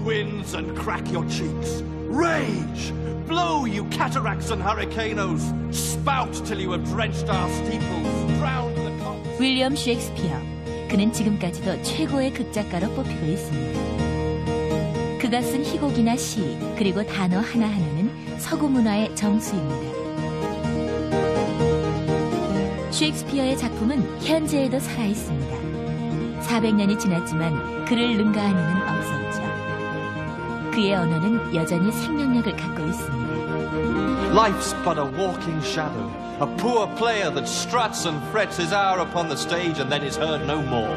winds and crack your cheeks. Rage! Blow, you cataracts and hurricanos! Spout till you have drenched our steeples, drowned the cocks. 윌리엄 셰익스피어. 그는 지금까지도 최고의 극작가로 뽑히고 있습니다. 그가 쓴 희곡이나 시, 그리고 단어 하나하나는 서구 문화의 정수입니다. 셰익스피어의 작품은 현재에도 살아있습니다. 400년이 지났지만 그를 능가한 이는 없었죠. 그의 언어는 여전히 생명력을 갖고 있습니다. Life's but a walking shadow, a poor player that struts and frets his hour upon the stage and then is heard no more.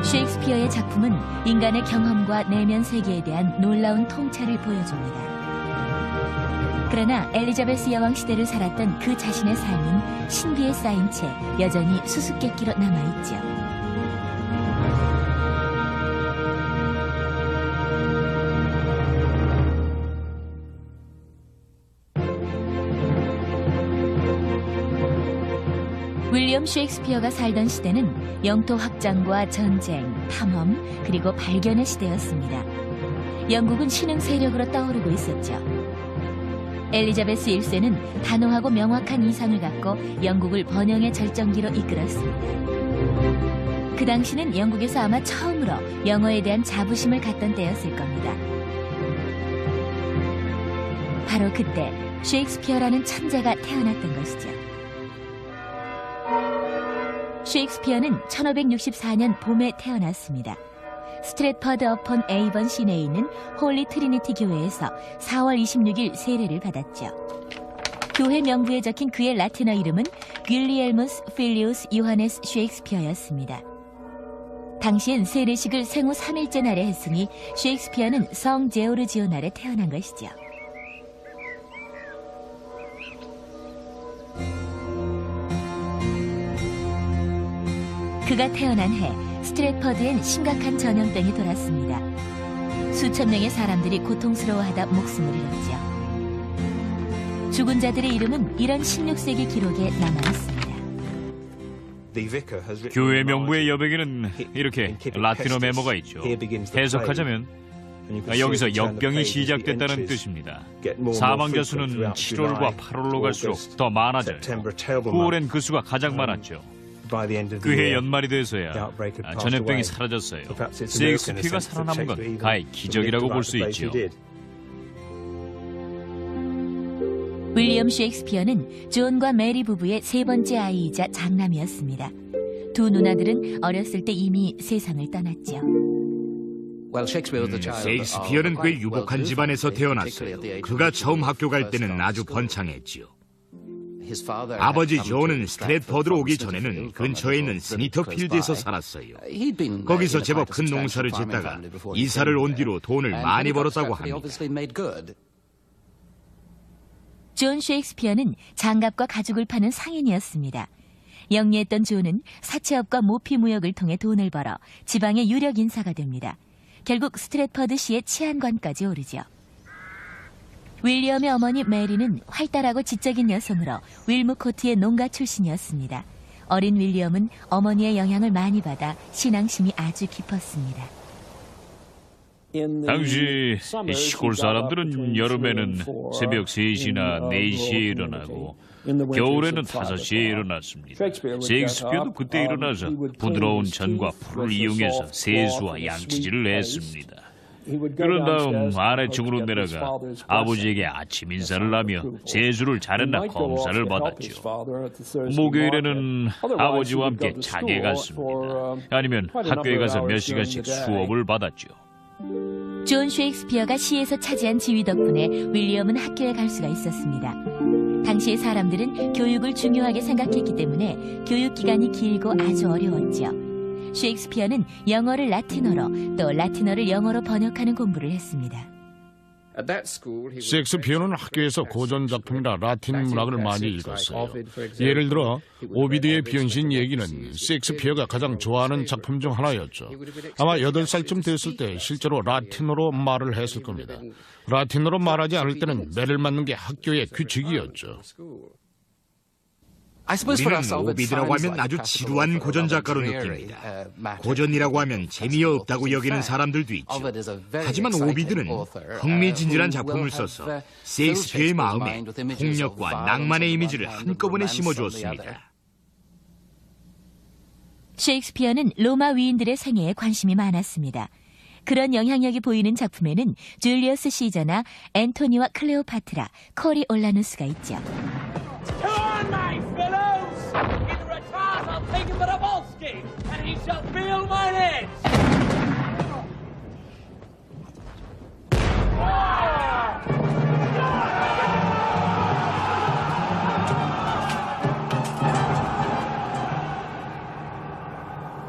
셰익스피어의 작품은 인간의 경험과 내면 세계에 대한 놀라운 통찰을 보여줍니다. 그러나 엘리자베스 여왕 시대를 살았던 그 자신의 삶은 신비에 쌓인 채 여전히 수수께끼로 남아있죠. 윌리엄 셰익스피어가 살던 시대는 영토 확장과 전쟁, 탐험, 그리고 발견의 시대였습니다. 영국은 신흥 세력으로 떠오르고 있었죠. 엘리자베스 1세는 단호하고 명확한 이상을 갖고 영국을 번영의 절정기로 이끌었습니다. 그 당시는 영국에서 아마 처음으로 영어에 대한 자부심을 갖던 때였을 겁니다. 바로 그때 셰익스피어라는 천재가 태어났던 것이죠. 셰익스피어는 1564년 봄에 태어났습니다. 스트랫퍼드 어폰 에이번 시내에 있는 홀리 트리니티 교회에서 4월 26일 세례를 받았죠. 교회 명부에 적힌 그의 라틴어 이름은 윌리엘무스 필리우스 요하네스 셰익스피어였습니다. 당시엔 세례식을 생후 3일째 날에 했으니 셰익스피어는 성 제오르지오 날에 태어난 것이죠. 그가 태어난 해 스트랫퍼드엔 심각한 전염병이 돌았습니다. 수천 명의 사람들이 고통스러워하다 목숨을 잃었죠. 죽은 자들의 이름은 이런 16세기 기록에 남아있습니다. 교회 명부의 여백에는 이렇게 라틴어 메모가 있죠. 해석하자면 여기서 역병이 시작됐다는 뜻입니다. 사망자 수는 7월과 8월로 갈수록 더 많아져요. 9월엔 그 수가 가장 많았죠. 그해 연말이 돼서야 전염병이 사라졌어요. 셰익스피어가 살아남은 건 가히 기적이라고 볼 수 있죠. 윌리엄 셰익스피어는 존과 메리 부부의 세 번째 아이이자 장남이었습니다. 두 누나들은 어렸을 때 이미 세상을 떠났죠. 셰익스피어는 꽤 유복한 집안에서 태어났어요. 그가 처음 학교 갈 때는 아주 번창했지요. 아버지 존은 스트랫퍼드로 오기 전에는 근처에 있는 스니터필드에서 살았어요. 거기서 제법 큰 농사를 짓다가 이사를 온 뒤로 돈을 많이 벌었다고 합니다. 존 셰익스피어는 장갑과 가죽을 파는 상인이었습니다. 영리했던 존은 사채업과 모피 무역을 통해 돈을 벌어 지방의 유력 인사가 됩니다. 결국 스트랫퍼드시의 치안관까지 오르죠. 윌리엄의 어머니 메리는 활달하고 지적인 여성으로 윌무코트의 농가 출신이었습니다. 어린 윌리엄은 어머니의 영향을 많이 받아 신앙심이 아주 깊었습니다. 당시 시골 사람들은 여름에는 새벽 3시나 4시에 일어나고 겨울에는 5시에 일어났습니다. 셰익스피어도 그때 일어나서 부드러운 전과 풀을 이용해서 세수와 양치질을 했습니다. 그런 다음 아래층으로 내려가 아버지에게 아침 인사를 하며 세수를 잘했나 검사를 받았죠. 목요일에는 아버지와 함께 자게 갔습니다. 아니면 학교에 가서 몇 시간씩 수업을 받았죠. 존 셰익스피어가 시에서 차지한 지위 덕분에 윌리엄은 학교에 갈 수가 있었습니다. 당시의 사람들은 교육을 중요하게 생각했기 때문에 교육기간이 길고 아주 어려웠죠. 셰익스피어는 영어를 라틴어로 또 라틴어를 영어로 번역하는 공부를 했습니다. 셰익스피어는 학교에서 고전 작품이나 라틴 문학을 많이 읽었어요. 예를 들어 오비드의 변신 얘기는 셰익스피어가 가장 좋아하는 작품 중 하나였죠. 아마 8살쯤 됐을 때 실제로 라틴어로 말을 했을 겁니다. 라틴어로 말하지 않을 때는 매를 맞는 게 학교의 규칙이었죠. 우리는 오비드라고 하면 아주 지루한 고전 작가로 느낍니다. 고전이라고 하면 재미없다고 여기는 사람들도 있죠. 하지만 오비드는 흥미진진한 작품을 써서 셰익스피어의 마음에 폭력과 낭만의 이미지를 한꺼번에 심어주었습니다. 셰익스피어는 로마 위인들의 생애에 관심이 많았습니다. 그런 영향력이 보이는 작품에는 줄리어스 시저나 앤토니와 클레오파트라, 코리올라누스가 있죠.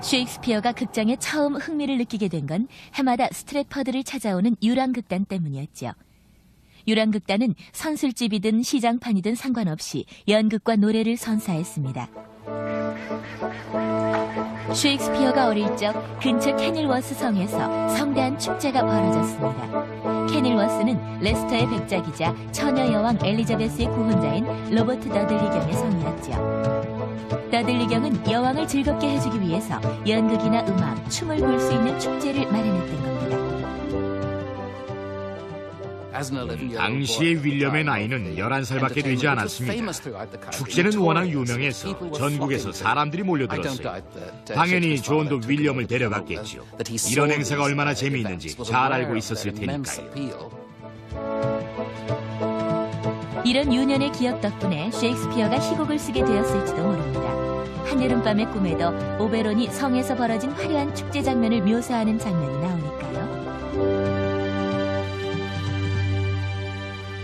셰익스피어가 극장에 처음 흥미를 느끼게 된 건 해마다 스트래퍼드를 찾아오는 유랑극단 때문이었죠. 유랑극단은 선술집이든 시장판이든 상관없이 연극과 노래를 선사했습니다. 셰익스피어가 어릴 적 근처 캐닐워스 성에서 성대한 축제가 벌어졌습니다. 캐닐워스는 레스터의 백작이자 처녀 여왕 엘리자베스의 구혼자인 로버트 더들리경의 성이었죠. 더들리경은 여왕을 즐겁게 해주기 위해서 연극이나 음악, 춤을 볼 수 있는 축제를 마련했던 겁니다. 당시의 윌리엄의 나이는 11살밖에 되지 않았습니다. 축제는 워낙 유명해서 전국에서 사람들이 몰려들었어요. 당연히 존도 윌리엄을 데려갔겠죠. 이런 행사가 얼마나 재미있는지 잘 알고 있었을 테니까요. 이런 유년의 기억 덕분에 셰익스피어가 희곡을 쓰게 되었을지도 모릅니다. 한여름밤의 꿈에도 오베론이 성에서 벌어진 화려한 축제 장면을 묘사하는 장면이 나오니까요.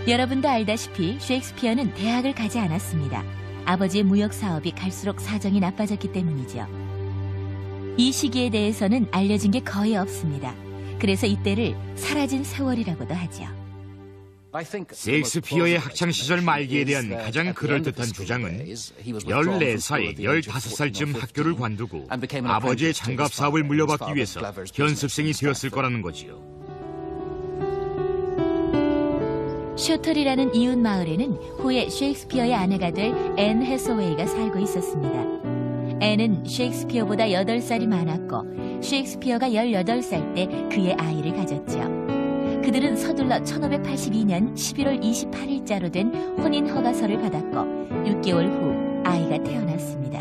여러분도 알다시피 셰익스피어는 대학을 가지 않았습니다. 아버지의 무역 사업이 갈수록 사정이 나빠졌기 때문이죠. 이 시기에 대해서는 알려진 게 거의 없습니다. 그래서 이때를 사라진 세월이라고도 하죠. 셰익스피어의 학창시절 말기에 대한 가장 그럴듯한 주장은 14살, 15살쯤 학교를 관두고 아버지의 장갑 사업을 물려받기 위해서 연습생이 되었을 거라는 거지요. 셔틀이라는 이웃 마을에는 후에 셰익스피어의 아내가 될 앤 해서웨이가 살고 있었습니다. 앤은 셰익스피어보다 8살이 많았고 셰익스피어가 18살 때 그의 아이를 가졌죠. 그들은 서둘러 1582년 11월 28일자로 된 혼인 허가서를 받았고 6개월 후 아이가 태어났습니다.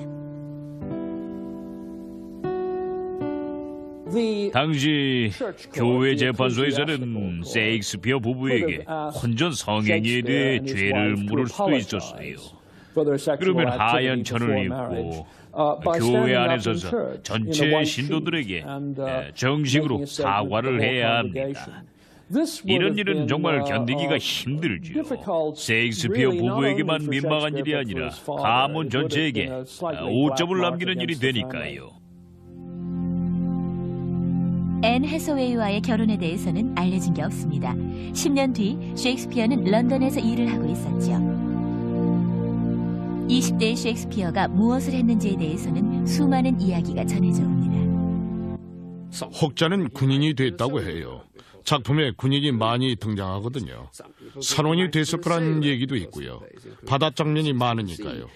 당시 교회 재판소에서는 셰익스피어 부부에게 혼전 성행위에 대해 죄를 물을 수도 있었어요. 그러면 하얀 천을 입고 교회 안에 서서 전체 신도들에게 정식으로 사과를 해야 합니다. 이런 일은 정말 견디기가 힘들죠. 셰익스피어 부부에게만 민망한 일이 아니라 가문 전체에게 오점을 남기는 일이 되니까요. 앤 해서웨이와의 결혼에 대해서는 알려진 게 없습니다. 10년 뒤 셰익스피어는 런던에서 일을 하고 있었죠. 20대의 셰익스피어가 무엇을 했는지에 대해서는 수많은 이야기가 전해져 옵니다. 혹자는 군인이 됐다고 해요. 작품에 군인이 많이 등장하거든요. 선원이 됐을 거란 얘기도 있고요. 바다 장면이 많으니까요.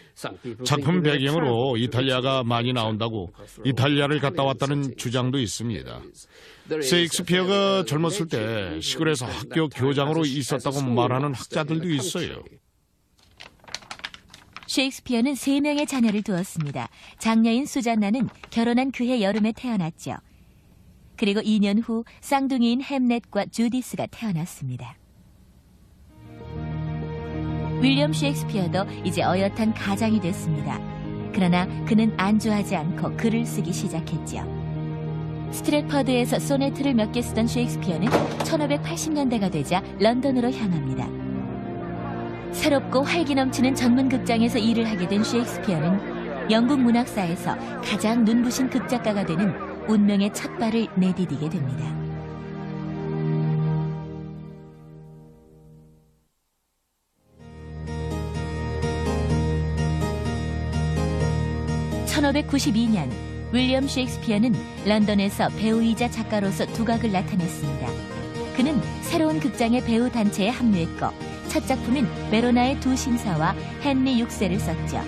작품 배경으로 이탈리아가 많이 나온다고 이탈리아를 갔다 왔다는 주장도 있습니다. 셰익스피어가 젊었을 때 시골에서 학교 교장으로 있었다고 말하는 학자들도 있어요. 셰익스피어는 3명의 자녀를 두었습니다. 장녀인 수잔나는 결혼한 그해 여름에 태어났죠. 그리고 2년 후 쌍둥이인 햄넷과 주디스가 태어났습니다. 윌리엄 셰익스피어도 이제 어엿한 가장이 됐습니다. 그러나 그는 안주하지 않고 글을 쓰기 시작했죠. 스트래퍼드에서 소네트를 몇 개 쓰던 셰익스피어는 1580년대가 되자 런던으로 향합니다. 새롭고 활기 넘치는 전문 극장에서 일을 하게 된 셰익스피어는 영국 문학사에서 가장 눈부신 극작가가 되는 운명의 첫 발을 내디디게 됩니다. (1592년) 윌리엄 셰익스피어는 런던에서 배우이자 작가로서 두각을 나타냈습니다. 그는 새로운 극장의 배우 단체에 합류했고 첫 작품인 베로나의 두 신사와 헨리 6세를 썼죠.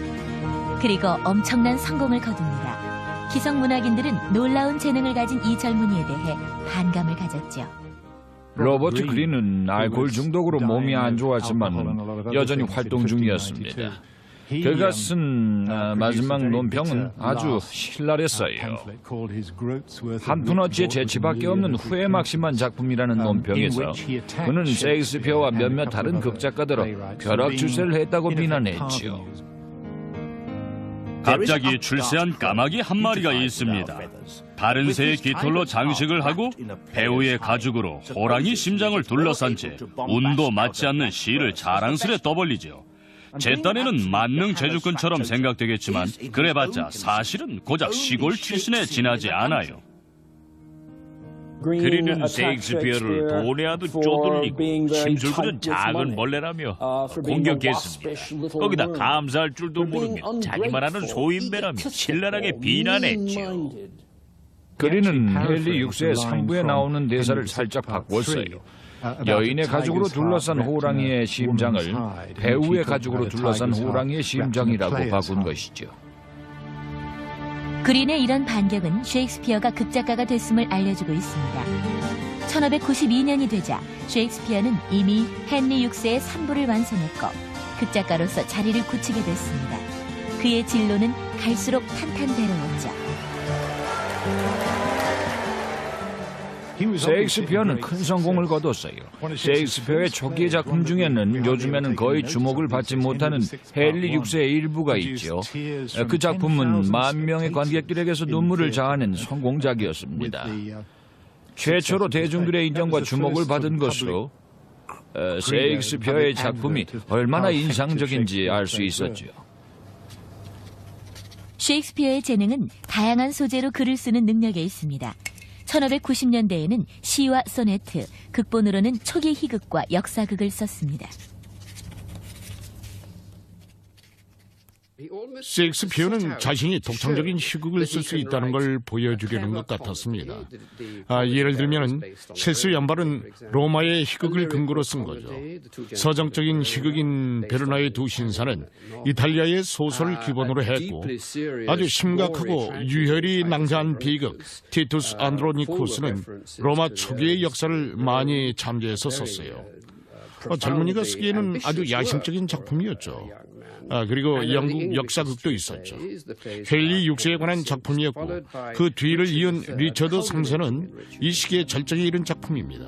그리고 엄청난 성공을 거둡니다. 기성 문학인들은 놀라운 재능을 가진 이 젊은이에 대해 반감을 가졌죠. 로버트 그린은 알코올 중독으로 몸이 안 좋았지만 여전히 활동 중이었습니다. 그가 쓴 마지막 논평은 아주 신랄했어요. 한 푼어치의 재치밖에 없는 후회막심한 작품이라는 논평에서 그는 셰익스피어와 몇몇 다른 극작가들을 벼락출세를 했다고 비난했지요. 갑자기 출세한 까마귀 한 마리가 있습니다. 다른 새의 깃털로 장식을 하고 배우의 가죽으로 호랑이 심장을 둘러싼 채 운도 맞지 않는 시를 자랑스레 떠벌리죠. 제 딴에는 만능 제주꾼처럼 생각되겠지만 그래봤자 사실은 고작 시골 출신에 지나지 않아요. 그리는 셰익스피어를 돈에 하도 쪼들리고 심술부는 작은 벌레라며 공격했습니다. 거기다 감사할 줄도 모르며 자기만 하는 소인배라며 신랄하게 비난했죠. 그린은 헨리 6세 3부에 나오는 대사를 살짝 바꿨어요. 여인의 가죽으로 둘러싼 호랑이의 심장을 배우의 가죽으로 둘러싼 호랑이의 심장이라고 바꾼 것이죠. 그린의 이런 반격은 셰익스피어가 극작가가 됐음을 알려주고 있습니다. 1592년이 되자 셰익스피어는 이미 헨리 6세의 3부를 완성했고 극작가로서 자리를 굳히게 됐습니다. 그의 진로는 갈수록 탄탄대로였죠. 셰익스피어는 큰 성공을 거뒀어요. 셰익스피어의 초기 작품 중에는 요즘에는 거의 주목을 받지 못하는 헨리 6세의 일부가 있죠. 그 작품은 10,000명의 관객들에게서 눈물을 자아낸 성공작이었습니다. 최초로 대중들의 인정과 주목을 받은 것으로 셰익스피어의 작품이 얼마나 인상적인지 알 수 있었죠. 셰익스피어의 재능은 다양한 소재로 글을 쓰는 능력에 있습니다. 1590년대에는 시와 소네트, 극본으로는 초기 희극과 역사극을 썼습니다. 셰익스피어는 자신이 독창적인 희극을 쓸 수 있다는 걸 보여주려는 것 같았습니다. 예를 들면 첼스 연발은 로마의 희극을 근거로 쓴 거죠. 서정적인 희극인 베르나의 두 신사는 이탈리아의 소설을 기본으로 했고 아주 심각하고 유혈이 낭자한 비극 티투스 안드로니쿠스는 로마 초기의 역사를 많이 참조해서 썼어요. 젊은이가 쓰기에는 아주 야심적인 작품이었죠. 그리고 영국 역사극도 있었죠. 헨리 6세에 관한 작품이었고 그 뒤를 이은 리처드 3세는 이 시기에 절정에 이른 작품입니다.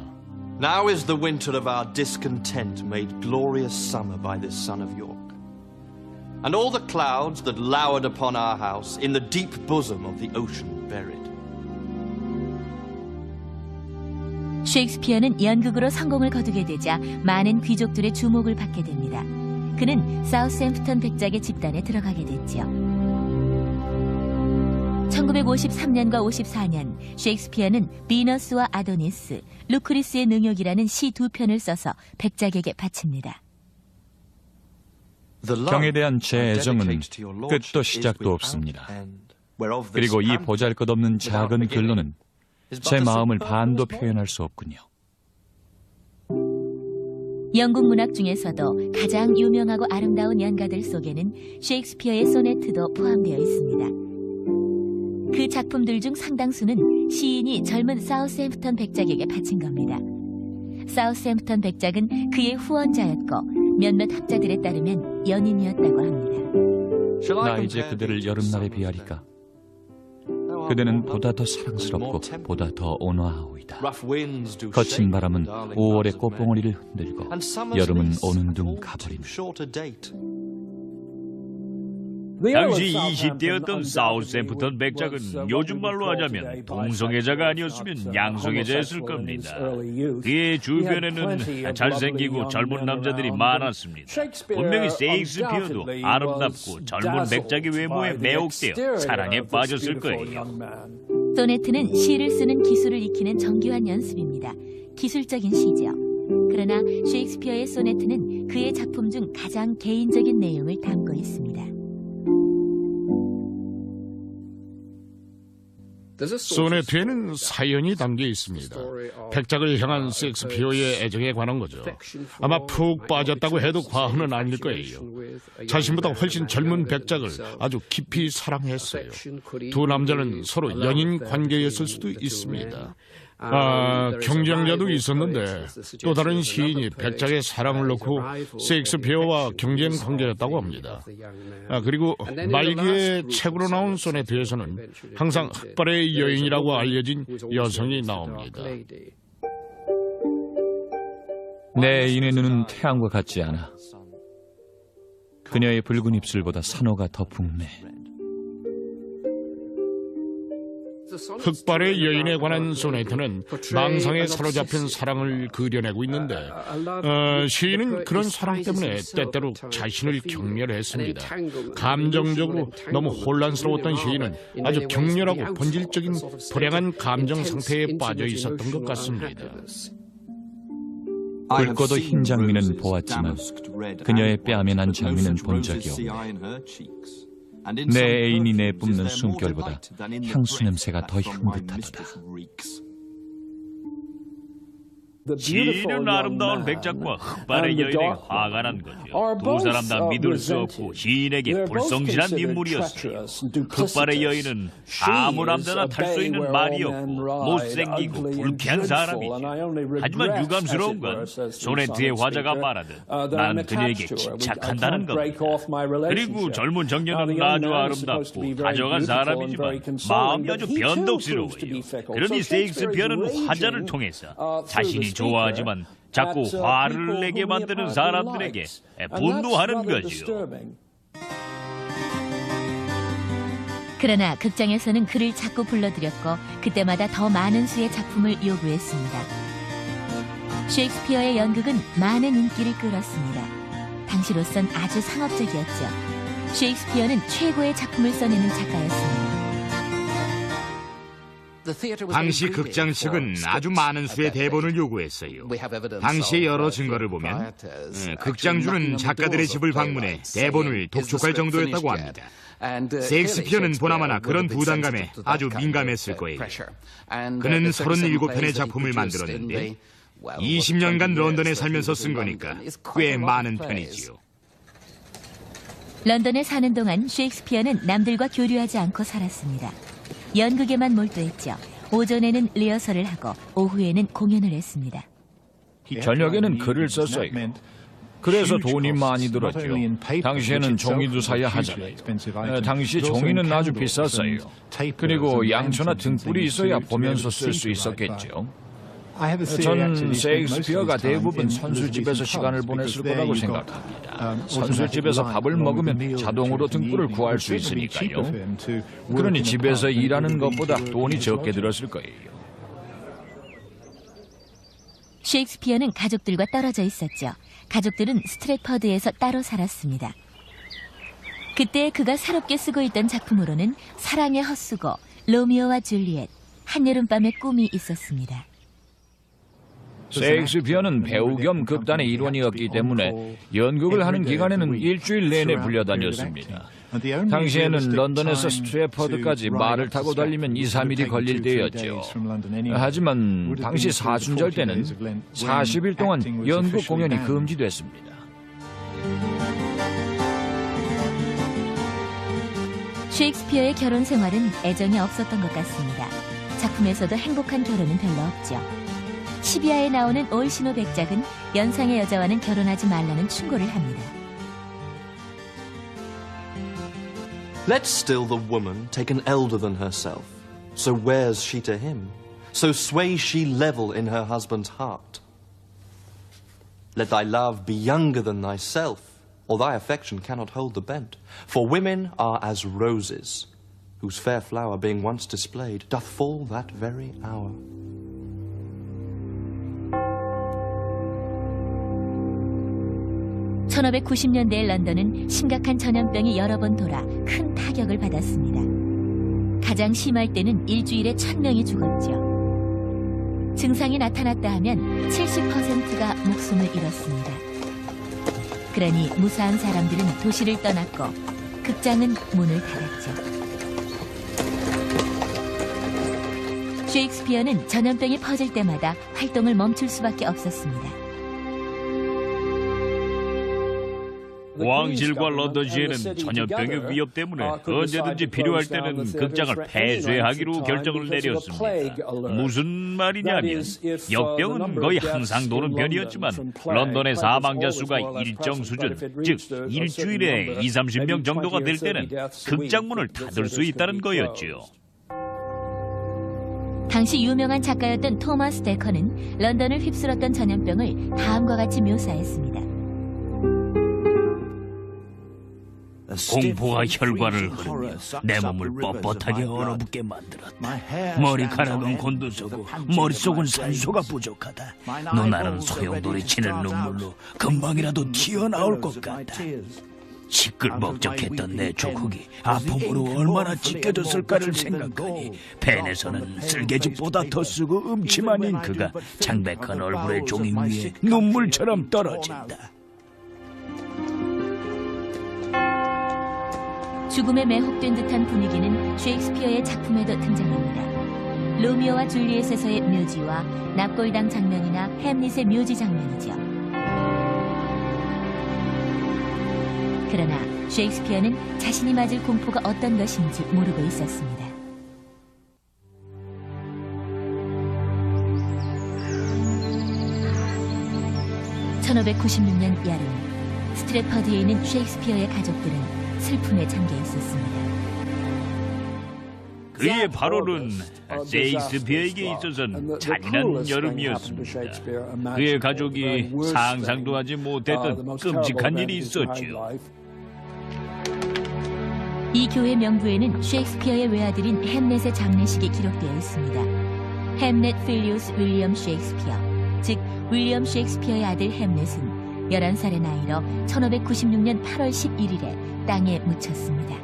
Now is the winter of our discontent made glorious summer by this son of York. And all the clouds that lowered upon our house in the deep bosom of the ocean buried. 셰익스피어는 연극으로 성공을 거두게 되자 많은 귀족들의 주목을 받게 됩니다. 그는 사우스햄프턴 백작의 집단에 들어가게 됐죠. 1953년과 54년 셰익스피어는 비너스와 아도니스, 루크리스의 능욕이라는 시 2편을 써서 백작에게 바칩니다. 경에 대한 제 애정은 끝도 시작도 없습니다. 그리고 이 보잘것없는 작은 글로는 제 마음을 반도 표현할 수 없군요. 영국 문학 중에서도 가장 유명하고 아름다운 연가들 속에는 셰익스피어의 소네트도 포함되어 있습니다. 그 작품들 중 상당수는 시인이 젊은 사우스햄프턴 백작에게 바친 겁니다. 사우스햄프턴 백작은 그의 후원자였고 몇몇 학자들에 따르면 연인이었다고 합니다. 나 이제 그대를 여름날에 비하리까? 그대는 보다 더 사랑스럽고 보다 더 온화하오이다. 거친 바람은 5월의 꽃봉오리를 흔들고 여름은 오는 둥 가버린다. 당시 20대였던 사우스햄프턴 백작은 요즘 말로 하자면 동성애자가 아니었으면 양성애자였을 겁니다. 그의 주변에는 잘생기고 젊은 남자들이 많았습니다. 분명히 셰익스피어도 아름답고 젊은 백작의 외모에 매혹되어 사랑에 빠졌을 거예요. 소네트는 시를 쓰는 기술을 익히는 정교한 연습입니다. 기술적인 시죠. 그러나 셰익스피어의 소네트는 그의 작품 중 가장 개인적인 내용을 담고 있습니다. 소네트에는 사연이 담겨 있습니다. 백작을 향한 셰익스피어의 애정에 관한 거죠. 아마 푹 빠졌다고 해도 과언은 아닐 거예요. 자신보다 훨씬 젊은 백작을 아주 깊이 사랑했어요. 두 남자는 서로 연인 관계였을 수도 있습니다. 경쟁자도 있었는데 또 다른 시인이 백작의 사랑을 놓고 셰익스피어와 경쟁 관계였다고 합니다. 그리고 말기에 책으로 나온 소네트에서는 항상 흑발의 여인이라고 알려진 여성이 나옵니다. 내 애인의 눈은 태양과 같지 않아. 그녀의 붉은 입술보다 산호가 더 붉네. 흑발의 여인에 관한 소네트는 망상에 사로잡힌 사랑을 그려내고 있는데 시인은 그런 사랑 때문에 때때로 자신을 경멸했습니다. 감정적으로 너무 혼란스러웠던 시인은 아주 격렬하고 본질적인 불행한 감정 상태에 빠져 있었던 것 같습니다. 붉고도 흰 장미는 보았지만 그녀의 뺨에 난 장미는 본 적이 없네. 내 애인이 내뿜는 숨결보다 향수 냄새가 더 향긋하도다. 시인은 아름다운 백작과 흑발의 여인에 화가 난 거죠. 두 사람 다 믿을 수 없고 시인에게 불성실한 인물이었어요. 흑발의 여인은 아무 남자나 탈 수 있는 말이었고 못생기고 불쾌한 사람이죠. 하지만 유감스러운 건 소네트의 화자가 말하듯 나는 그녀에게 집착한다는 겁니다. 그리고 젊은 청년은 아주 아름답고 다정한 사람이지만 마음이 아주 변덕스러워요. 그러니 셰익스피어는 화자를 통해서 자신이 좋아하지만 자꾸 화를 내게 만드는 사람들에게 분노하는 거죠. 그러나 극장에서는 그를 자꾸 불러들였고 그때마다 더 많은 수의 작품을 요구했습니다. 셰익스피어의 연극은 많은 인기를 끌었습니다. 당시로선 아주 상업적이었죠. 셰익스피어는 최고의 작품을 써내는 작가였습니다. 당시 극장 측은 아주 많은 수의 대본을 요구했어요. 당시의 여러 증거를 보면 극장주는 작가들의 집을 방문해 대본을 독촉할 정도였다고 합니다. 셰익스피어는 보나마나 그런 부담감에 아주 민감했을 거예요. 그는 37편의 작품을 만들었는데 20년간 런던에 살면서 쓴 거니까 꽤 많은 편이지요. 런던에 사는 동안 셰익스피어는 남들과 교류하지 않고 살았습니다. 연극에만 몰두했죠. 오전에는 리허설을 하고 오후에는 공연을 했습니다. 저녁에는 글을 썼어요. 그래서 돈이 많이 들었죠. 당시에는 종이도 사야 하잖아요. 당시 종이는 아주 비쌌어요. 그리고 양초나 등불이 있어야 보면서 쓸 수 있었겠죠. 전 셰익스피어가 대부분 선술집에서 시간을 보냈을 거라고 생각합니다. 선술집에서 밥을 먹으면 자동으로 등불을 구할 수 있으니까요. 그러니 집에서 일하는 것보다 돈이 적게 들었을 거예요. 셰익스피어는 가족들과 떨어져 있었죠. 가족들은 스트래퍼드에서 따로 살았습니다. 그때 그가 새롭게 쓰고 있던 작품으로는 사랑의 헛수고, 로미오와 줄리엣, 한여름밤의 꿈이 있었습니다. 셰익스피어는 배우 겸 극단의 일원이었기 때문에 연극을 하는 기간에는 일주일 내내 불려다녔습니다. 당시에는 런던에서 스트래퍼드까지 말을 타고 달리면 2, 3일이 걸릴 때였죠. 하지만 당시 사순절 때는 40일 동안 연극 공연이 금지됐습니다. 셰익스피어의 결혼 생활은 애정이 없었던 것 같습니다. 작품에서도 행복한 결혼은 별로 없죠. 시비아에 나오는 올신호 백작은 연상의 여자와는 결혼하지 말라는 충고를 합니다. Let still the woman take an elder than herself. So wears she to him. So sways she level in her husband's heart. Let thy love be younger than thyself, or thy affection cannot hold the bent. For women are as roses, whose fair flower being once displayed, doth fall that very hour. 1590년대의 런던은 심각한 전염병이 여러 번 돌아 큰 타격을 받았습니다. 가장 심할 때는 일주일에 1000명이 죽었죠. 증상이 나타났다 하면 70%가 목숨을 잃었습니다. 그러니 무사한 사람들은 도시를 떠났고 극장은 문을 닫았죠. 셰익스피어는 전염병이 퍼질 때마다 활동을 멈출 수밖에 없었습니다. 왕실과 런던시에는 전염병의 위협 때문에 언제든지 필요할 때는 극장을 폐쇄하기로 결정을 내렸습니다. 무슨 말이냐면 역병은 거의 항상 도는 편이었지만 런던의 사망자 수가 일정 수준, 즉 일주일에 20-30명 정도가 될 때는 극장문을 닫을 수 있다는 거였지요. 당시 유명한 작가였던 토마스 데커는 런던을 휩쓸었던 전염병을 다음과 같이 묘사했습니다. 공포가 혈관을 흐르며 내 몸을 뻣뻣하게 얼어붙게 만들었다. 머리카락은 곤두서고 머릿속은 산소가 부족하다. 눈알은 소용돌이치는 눈물로 금방이라도 튀어나올 것 같다. 시끌벅적했던 내 조국이 아픔으로 얼마나 찢겨졌을까를 생각하니 펜에서는 쓸개집보다 더 쓰고 음침한 잉크가 창백한 얼굴의 종이 위에 눈물처럼 떨어진다. 죽음에 매혹된 듯한 분위기는 셰익스피어의 작품에도 등장합니다. 로미오와 줄리엣에서의 묘지와 납골당 장면이나 햄릿의 묘지 장면이죠. 그러나 셰익스피어는 자신이 맞을 공포가 어떤 것인지 모르고 있었습니다. (1596년) 여름, 스트랫퍼드에 있는 셰익스피어의 가족들은 슬픔에 잠겨 있었습니다. 그의 8월은 셰익스피어에게 있어서는 잔인한 여름이었습니다. 그의 가족이 상상도 하지 못했던 끔찍한 일이 있었지요. 이 교회 명부에는 셰익스피어의 외아들인 햄릿의 장례식이 기록되어 있습니다. 햄릿 필리우스 윌리엄 셰익스피어, 즉 윌리엄 셰익스피어의 아들 햄릿은 11살의 나이로 1596년 8월 11일에 땅에 묻혔습니다.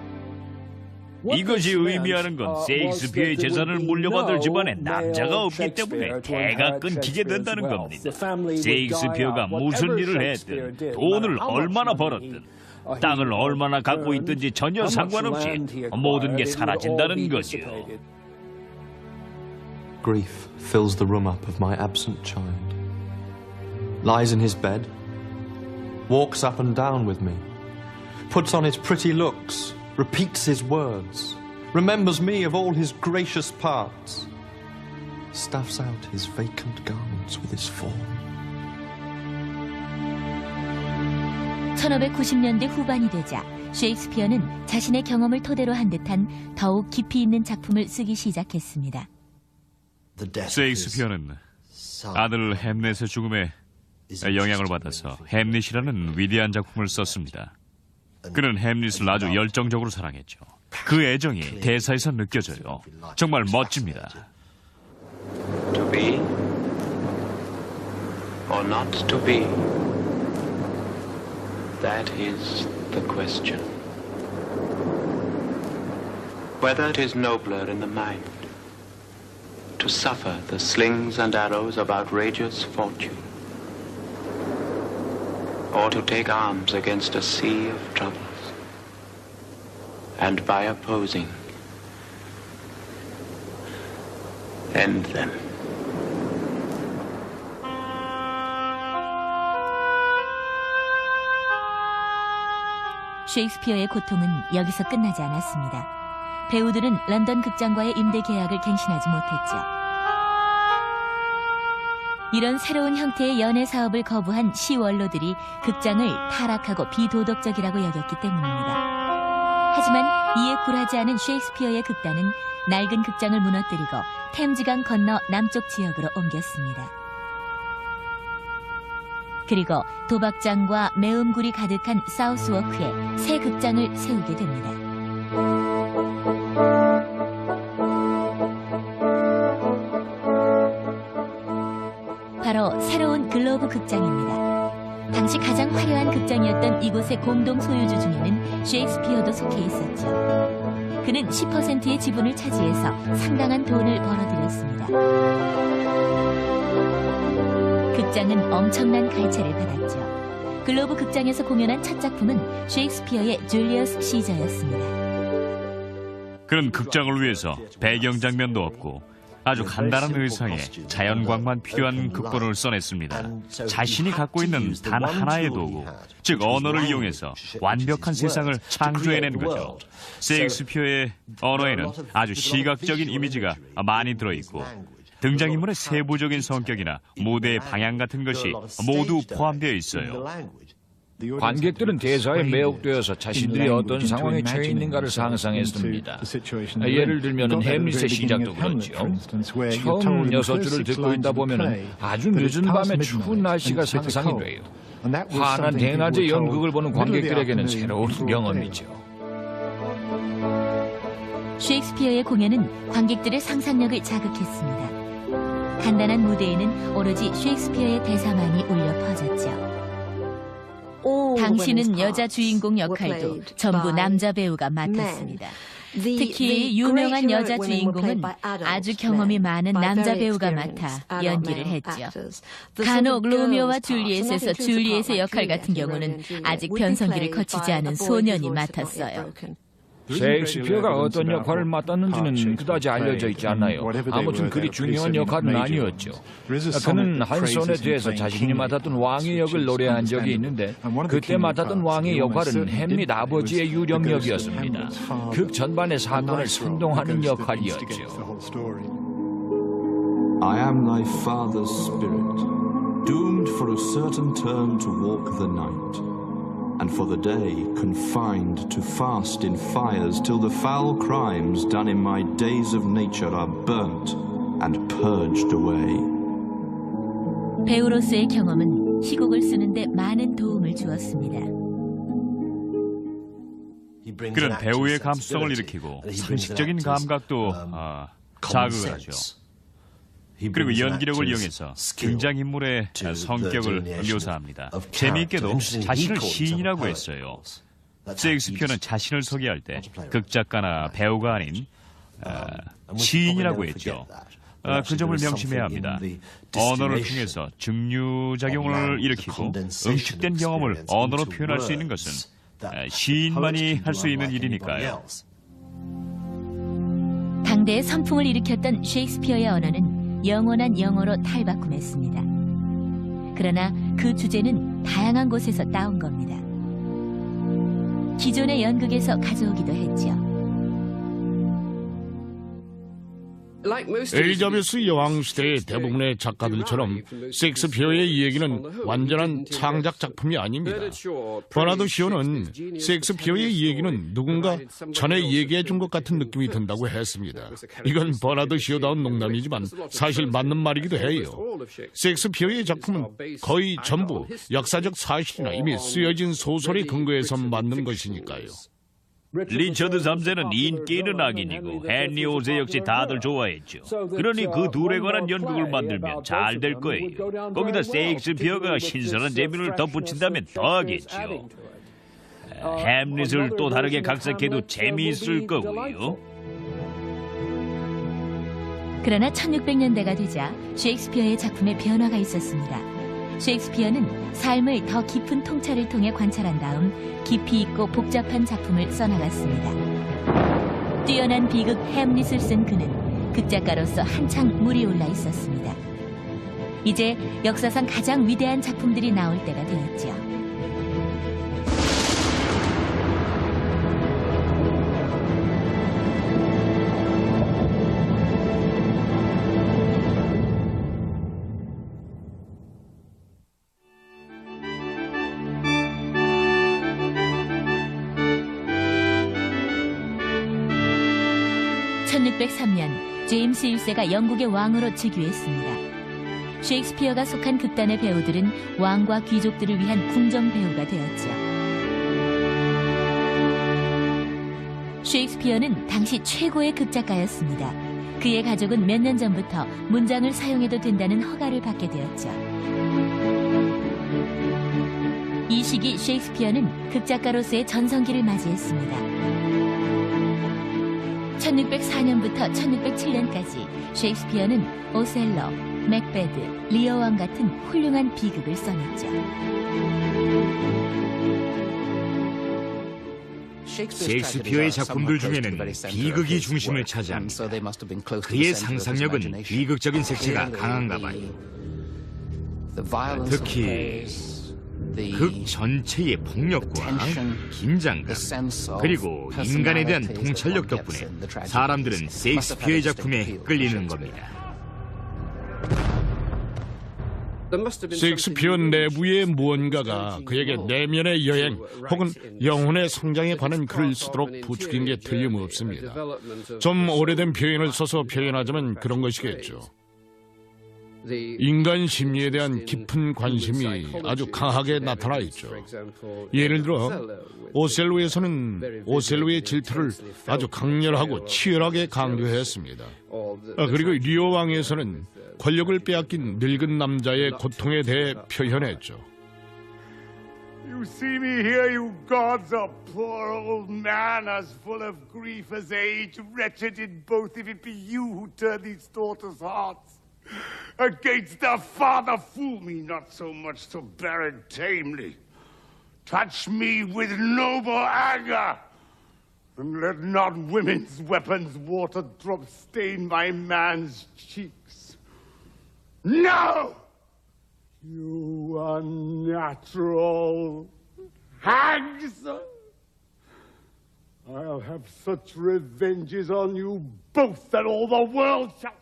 이것이 의미하는 건 셰익스피어의 재산을 물려받을 집안에 남자가 없기 때문에 대가 끊기게 된다는 겁니다. 셰익스피어가 무슨 일을 했든 돈을 얼마나 벌었든 땅을 얼마나 갖고 있든지 전혀 상관없이 모든 게 사라진다는 거죠. Grief fills the room up of my absent child. Lies in his bed, walks up and down with me, puts on his pretty looks, repeats his words, remembers me of all his gracious parts, stuffs out his vacant garments with his form. 1590년대 후반이 되자 셰익스피어는 자신의 경험을 토대로 한 듯한 더욱 깊이 있는 작품을 쓰기 시작했습니다. 셰익스피어는 아들 햄릿의 죽음에 영향을 받아서 햄릿이라는 위대한 작품을 썼습니다. 그는 햄릿을 아주 열정적으로 사랑했죠. 그 애정이 대사에서 느껴져요. 정말 멋집니다. To be or not to be, that is the question. Whether it is nobler in the mind to suffer the slings and arrows of outrageous fortune, or to take arms against a sea of troubles, and by opposing, end them. 셰익스피어의 고통은 여기서 끝나지 않았습니다. 배우들은 런던 극장과의 임대 계약을 갱신하지 못했죠. 이런 새로운 형태의 연애 사업을 거부한 시원로들이 극장을 타락하고 비도덕적이라고 여겼기 때문입니다. 하지만 이에 굴하지 않은 셰익스피어의 극단은 낡은 극장을 무너뜨리고 템즈강 건너 남쪽 지역으로 옮겼습니다. 그리고 도박장과 매음굴이 가득한 사우스워크에 새 극장을 세우게 됩니다. 바로 새로운 글로브 극장입니다. 당시 가장 화려한 극장이었던 이곳의 공동 소유주 중에는 셰익스피어도 속해 있었죠. 그는 10%의 지분을 차지해서 상당한 돈을 벌어들였습니다. 극장은 엄청난 갈채를 받았죠. 글로브 극장에서 공연한 첫 작품은 셰익스피어의 줄리어스 시저였습니다. 그는 극장을 위해서 배경 장면도 없고 아주 간단한 의상에 자연광만 필요한 극본을 써냈습니다. 자신이 갖고 있는 단 하나의 도구, 즉 언어를 이용해서 완벽한 세상을 창조해낸 거죠. 셰익스피어의 언어에는 아주 시각적인 이미지가 많이 들어있고 등장인물의 세부적인 성격이나 무대의 방향 같은 것이 모두 포함되어 있어요. 관객들은 대사에 매혹되어서 자신들이 어떤 상황에 처해 있는가를 상상했습니다. 예를 들면 햄릿의 시작도 그렇죠. 처음 6줄을 듣고 있다 보면 아주 늦은 밤에 추운 날씨가 상상이 돼요. 환한 대낮에 연극을 보는 관객들에게는 새로운 경험이죠. 셰익스피어의 공연은 관객들의 상상력을 자극했습니다. 간단한 무대에는 오로지 셰익스피어의 대사만이 울려 퍼졌죠. 당신은 여자 주인공 역할도 전부 남자 배우가 맡았습니다. 특히 유명한 여자 주인공은 아주 경험이 많은 남자 배우가 맡아 연기를 했죠. 간혹 로미오와 줄리엣에서 줄리엣의 역할 같은 경우는 아직 변성기를 거치지 않은 소년이 맡았어요. 셰익스피어가 어떤 역할을 맡았는지는 그다지 알려져 있지 않아요. 아무튼 그리 중요한 역할은 아니었죠. 그는 한 손에 뒤에서 자신이 맡았던 왕의 역을 노래한 적이 있는데 그때 맡았던 왕의 역할은 햄릿 아버지의 유령 역이었습니다. 극 전반의 사건을 선동하는 역할이었죠. I am thy father's spirit, doomed for a certain term to walk the night. And for the day confined to fast in fires till the foul crimes done in my days of nature are burnt and purged away. 배우로서의 경험은 희곡을 쓰는데 많은 도움을 주었습니다. 그는 배우의 감수성을 일으키고 상식적인 감각도 자극을 하죠. 그리고 연기력을 이용해서 등장인물의 성격을 묘사합니다. 재미있게도 자신을 시인이라고 했어요. 셰익스피어는 자신을 소개할 때 극작가나 배우가 아닌 시인이라고 했죠. 그 점을 명심해야 합니다. 언어를 통해서 증류작용을 일으키고 응축된 경험을 언어로 표현할 수 있는 것은 시인만이 할 수 있는 일이니까요. 당대의 선풍을 일으켰던 셰익스피어의 언어는 영원한 영어로 탈바꿈했습니다. 그러나 그 주제는 다양한 곳에서 따온 겁니다. 기존의 연극에서 가져오기도 했죠. 엘리자베스 여왕 시대의 대부분의 작가들처럼 셰익스피어의 이야기는 완전한 창작 작품이 아닙니다. 버나드 쇼는 셰익스피어의 이야기는 누군가 전에 얘기해 준 것 같은 느낌이 든다고 했습니다. 이건 버나드 쇼다운 농담이지만 사실 맞는 말이기도 해요. 셰익스피어의 작품은 거의 전부 역사적 사실이나 이미 쓰여진 소설에 근거해서 만든 것이니까요. 리처드 3세는 인기 있는 악인이고 헨리 5세 역시 다들 좋아했죠. 그러니 그 둘에 관한 연극을 만들면 잘 될 거예요. 거기다 셰익스피어가 신선한 재미를 덧붙인다면 더하겠죠. 햄릿을 또 다르게 각색해도 재미있을 거고요. 그러나 1600년대가 되자 셰익스피어의 작품에 변화가 있었습니다. 셰익스피어는 삶을 더 깊은 통찰을 통해 관찰한 다음 깊이 있고 복잡한 작품을 써나갔습니다. 뛰어난 비극 햄릿을 쓴 그는 극작가로서 한창 물이 올라 있었습니다. 이제 역사상 가장 위대한 작품들이 나올 때가 되었죠. 제임스 1세가 영국의 왕으로 즉위했습니다. 셰익스피어가 속한 극단의 배우들은 왕과 귀족들을 위한 궁정 배우가 되었죠. 셰익스피어는 당시 최고의 극작가였습니다. 그의 가족은 몇 년 전부터 문장을 사용해도 된다는 허가를 받게 되었죠. 이 시기 셰익스피어는 극작가로서의 전성기를 맞이했습니다. 1604년부터 1607년까지 셰익스피어는 오셀로, 맥베드, 리어왕 같은 훌륭한 비극을 써냈죠. 셰익스피어의 작품들 중에는 비극이 중심을 차지합니다. 그의 상상력은 비극적인 색채가 강한가 봐요. 특히 극 전체의 폭력과 긴장감, 그리고 인간에 대한 통찰력 덕분에 사람들은 셰익스피어의 작품에 끌리는 겁니다. 셰익스피어 내부의 무언가가 그에게 내면의 여행 혹은 영혼의 성장에 관한 글을 쓰도록 부추긴 게 틀림없습니다. 좀 오래된 표현을 써서 표현하자면 그런 것이겠죠. 인간 심리에 대한 깊은 관심이 아주 강하게 나타나 있죠. 예를 들어 오셀로에서는 오셀로의 질투를 아주 강렬하고 치열하게 강조했습니다. 그리고 리오 왕에서는 권력을 빼앗긴 늙은 남자의 고통에 대해 표현했죠. You see me here, you gods, a poor old man as full of grief as age, wretched in both, if it be you who turn these daughters' hearts. Against their father, fool me not so much to bear it tamely. Touch me with noble anger, and let not women's weapons water drop stain my man's cheeks. No! You unnatural hags! I'll have such revenges on you both that all the world shall...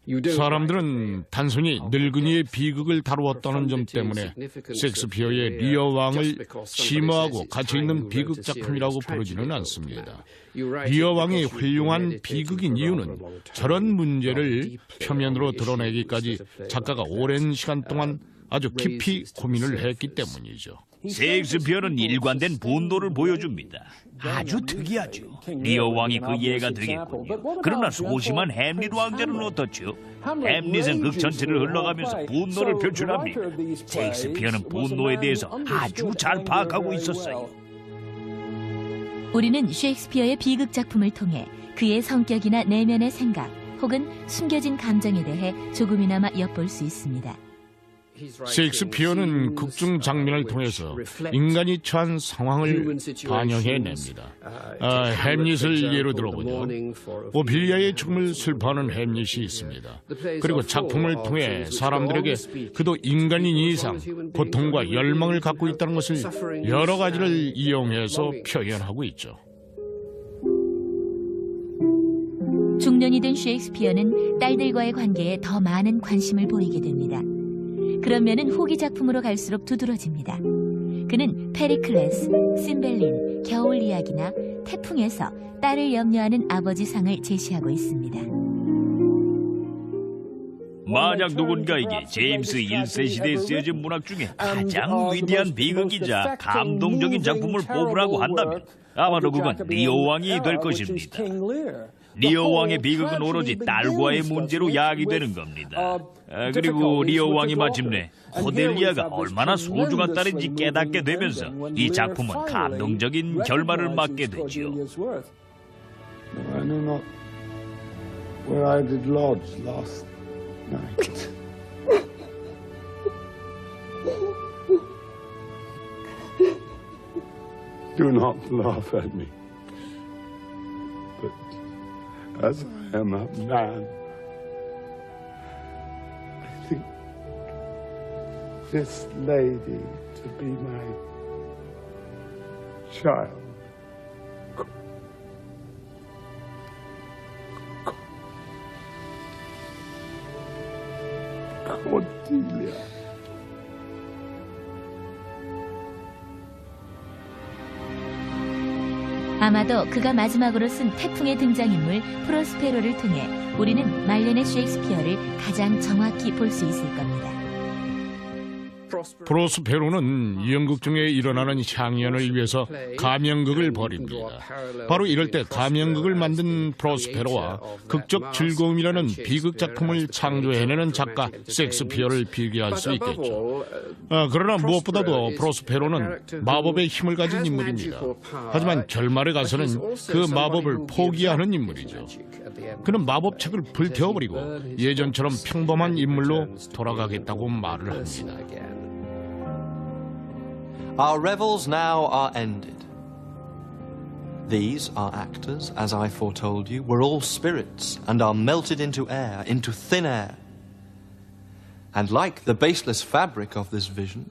사람들은 단순히 늙은이의 비극을 다루었다는 점 때문에 셰익스피어의 리어 왕을 심오하고 가치 있는 비극 작품이라고 부르지는 않습니다. 리어 왕이 훌륭한 비극인 이유는 저런 문제를 표면으로 드러내기까지 작가가 오랜 시간 동안 아주 깊이 고민을 했기 때문이죠. 셰익스피어는 일관된 분노를 보여줍니다. 아주 특이하죠. 리어 왕이 그 예가 되겠군요. 그러나 소심한 햄릿 왕자는 어떻죠? 햄릿은 극 전체를 흘러가면서 분노를 표출합니다. 셰익스피어는 분노에 대해서 아주 잘 파악하고 있었어요. 우리는 셰익스피어의 비극 작품을 통해 그의 성격이나 내면의 생각 혹은 숨겨진 감정에 대해 조금이나마 엿볼 수 있습니다. 셰익스피어는 극중 장면을 통해서 인간이 처한 상황을 반영해냅니다. 햄릿을 예로 들어보죠. 오피리아의 죽음을 슬퍼하는 햄릿이 있습니다. 그리고 작품을 통해 사람들에게 그도 인간인 이상 고통과 열망을 갖고 있다는 것을 여러 가지를 이용해서 표현하고 있죠. 중년이 된 셰익스피어는 딸들과의 관계에 더 많은 관심을 보이게 됩니다. 그런 면은 후기 작품으로 갈수록 두드러집니다. 그는 페리클레스, 심벨린, 겨울 이야기나 태풍에서 딸을 염려하는 아버지 상을 제시하고 있습니다. 만약 누군가에게 제임스 1세 시대에 쓰여진 문학 중에 가장 위대한 비극이자 감동적인 작품을 뽑으라고 한다면 아마도 그건 리오 왕이 될 것입니다. 리오 왕의 비극은 오로지 딸과의 문제로 야기되는 겁니다. 그리고 리오 왕이 마침내 코델리아가 얼마나 소중한 딸인지 깨닫게 되면서 이 작품은 감동적인 결말을 맞게 되지요. I know not where I did lodge last night. Do not laugh at me. But as I am a man, I think this lady to be my child. Cordelia. 아마도 그가 마지막으로 쓴 태풍의 등장인물 프로스페로를 통해 우리는 말년의 셰익스피어를 가장 정확히 볼 수 있을 겁니다. 프로스페로는 연극 중에 일어나는 향연을 위해서 가면극을 벌입니다. 바로 이럴 때 가면극을 만든 프로스페로와 극적 즐거움이라는 비극 작품을 창조해내는 작가 셰익스피어를 비교할 수 있겠죠. 그러나 무엇보다도 프로스페로는 마법의 힘을 가진 인물입니다. 하지만 결말에 가서는 그 마법을 포기하는 인물이죠. 그는 마법책을 불태워버리고 예전처럼 평범한 인물로 돌아가겠다고 말을 합니다. Our revels now are ended. These, our actors, as I foretold you, were all spirits and are melted into air, into thin air. And like the baseless fabric of this vision,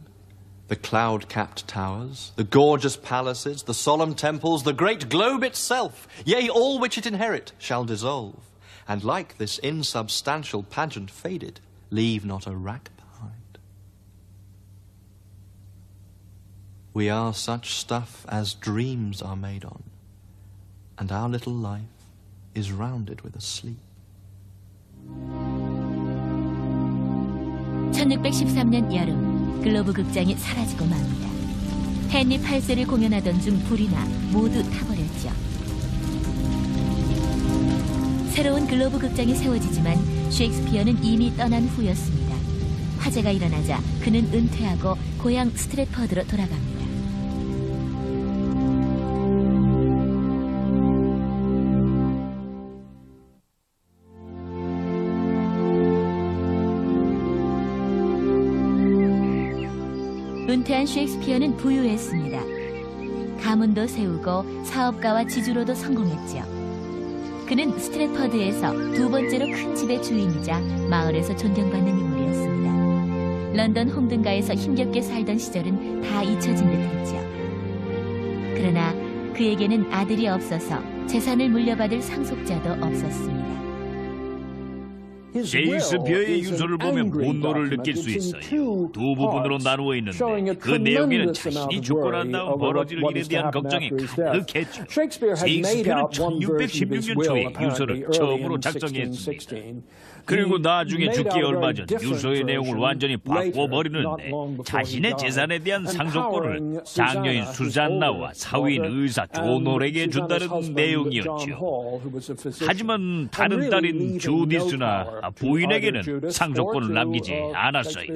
the cloud-capped towers, the gorgeous palaces, the solemn temples, the great globe itself, yea, all which it inherit, shall dissolve, and like this insubstantial pageant faded, leave not a rack behind. We are such stuff as dreams are made on, and our little life is rounded with a sleep. 1613년 여름, 글로브 극장이 사라지고 맙니다. 헨리 8세를 공연하던 중 불이 나 모두 타버렸죠. 새로운 글로브 극장이 세워지지만 셰익스피어는 이미 떠난 후였습니다. 화재가 일어나자 그는 은퇴하고 고향 스트랫퍼드로 돌아갑니다. 은퇴한 셰익스피어는 부유했습니다. 가문도 세우고 사업가와 지주로도 성공했죠. 그는 스트랫퍼드에서 두 번째로 큰 집의 주인이자 마을에서 존경받는 인물이었습니다. 런던 홍등가에서 힘겹게 살던 시절은 다 잊혀진 듯했죠. 그러나 그에게는 아들이 없어서 재산을 물려받을 상속자도 없었습니다. 셰익스피어의 유서를 보면 분노를 느낄 수 있어요. 두 부분으로 나누어 있는데 그 내용에는 자신이 죽고 난 다음 벌어질 일에 대한 걱정이 가득했죠. 셰익스피어는 1616년 초에 유서를 처음으로 작성했습니다. 그리고 나중에 죽기 얼마 전 유서의 내용을 완전히 바꿔버리는데 자신의 재산에 대한 상속권을 장녀인 수잔나와 사위인 의사 조놀에게 준다는 내용이었죠. 하지만 다른 딸인 주디스나 부인에게는 상속권을 남기지 않았어요.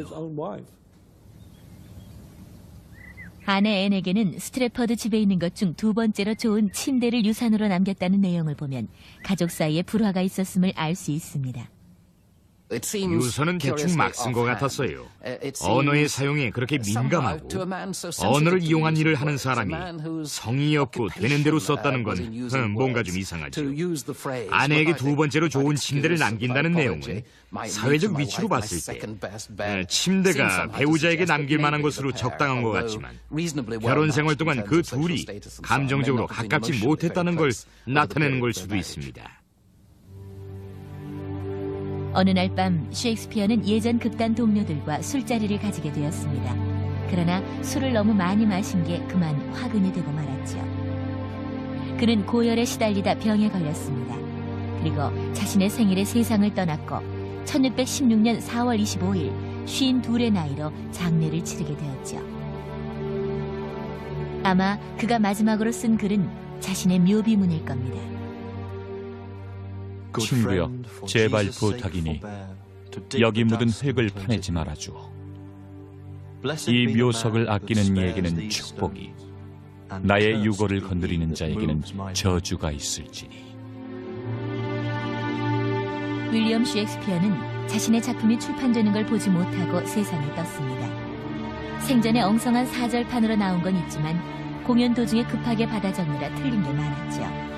아내 앤에게는 스트랫퍼드 집에 있는 것 중 두 번째로 좋은 침대를 유산으로 남겼다는 내용을 보면 가족 사이에 불화가 있었음을 알 수 있습니다. 유서는 대충 막 쓴 것 같았어요. 언어의 사용에 그렇게 민감하고 언어를 이용한 일을 하는 사람이 성의 없고 되는 대로 썼다는 건 뭔가 좀 이상하죠. 아내에게 두 번째로 좋은 침대를 남긴다는 내용은 사회적 위치로 봤을 때 침대가 배우자에게 남길 만한 것으로 적당한 것 같지만 결혼 생활 동안 그 둘이 감정적으로 가깝지 못했다는 걸 나타내는 걸 수도 있습니다. 어느 날 밤 셰익스피어는 예전 극단 동료들과 술자리를 가지게 되었습니다. 그러나 술을 너무 많이 마신 게 그만 화근이 되고 말았죠. 그는 고열에 시달리다 병에 걸렸습니다. 그리고 자신의 생일에 세상을 떠났고 1616년 4월 25일 52의 나이로 장례를 치르게 되었죠. 아마 그가 마지막으로 쓴 글은 자신의 묘비문일 겁니다. 친구여, 제발 부탁이니 여기 묻은 흙을 파내지 말아주오. 이 묘석을 아끼는 이에게는 축복이, 나의 유고를 건드리는 자에게는 저주가 있을지니. 윌리엄 셰익스피어는 자신의 작품이 출판되는 걸 보지 못하고 세상을 떴습니다. 생전에 엉성한 사절판으로 나온 건 있지만 공연 도중에 급하게 받아 적느라 틀린 게 많았죠.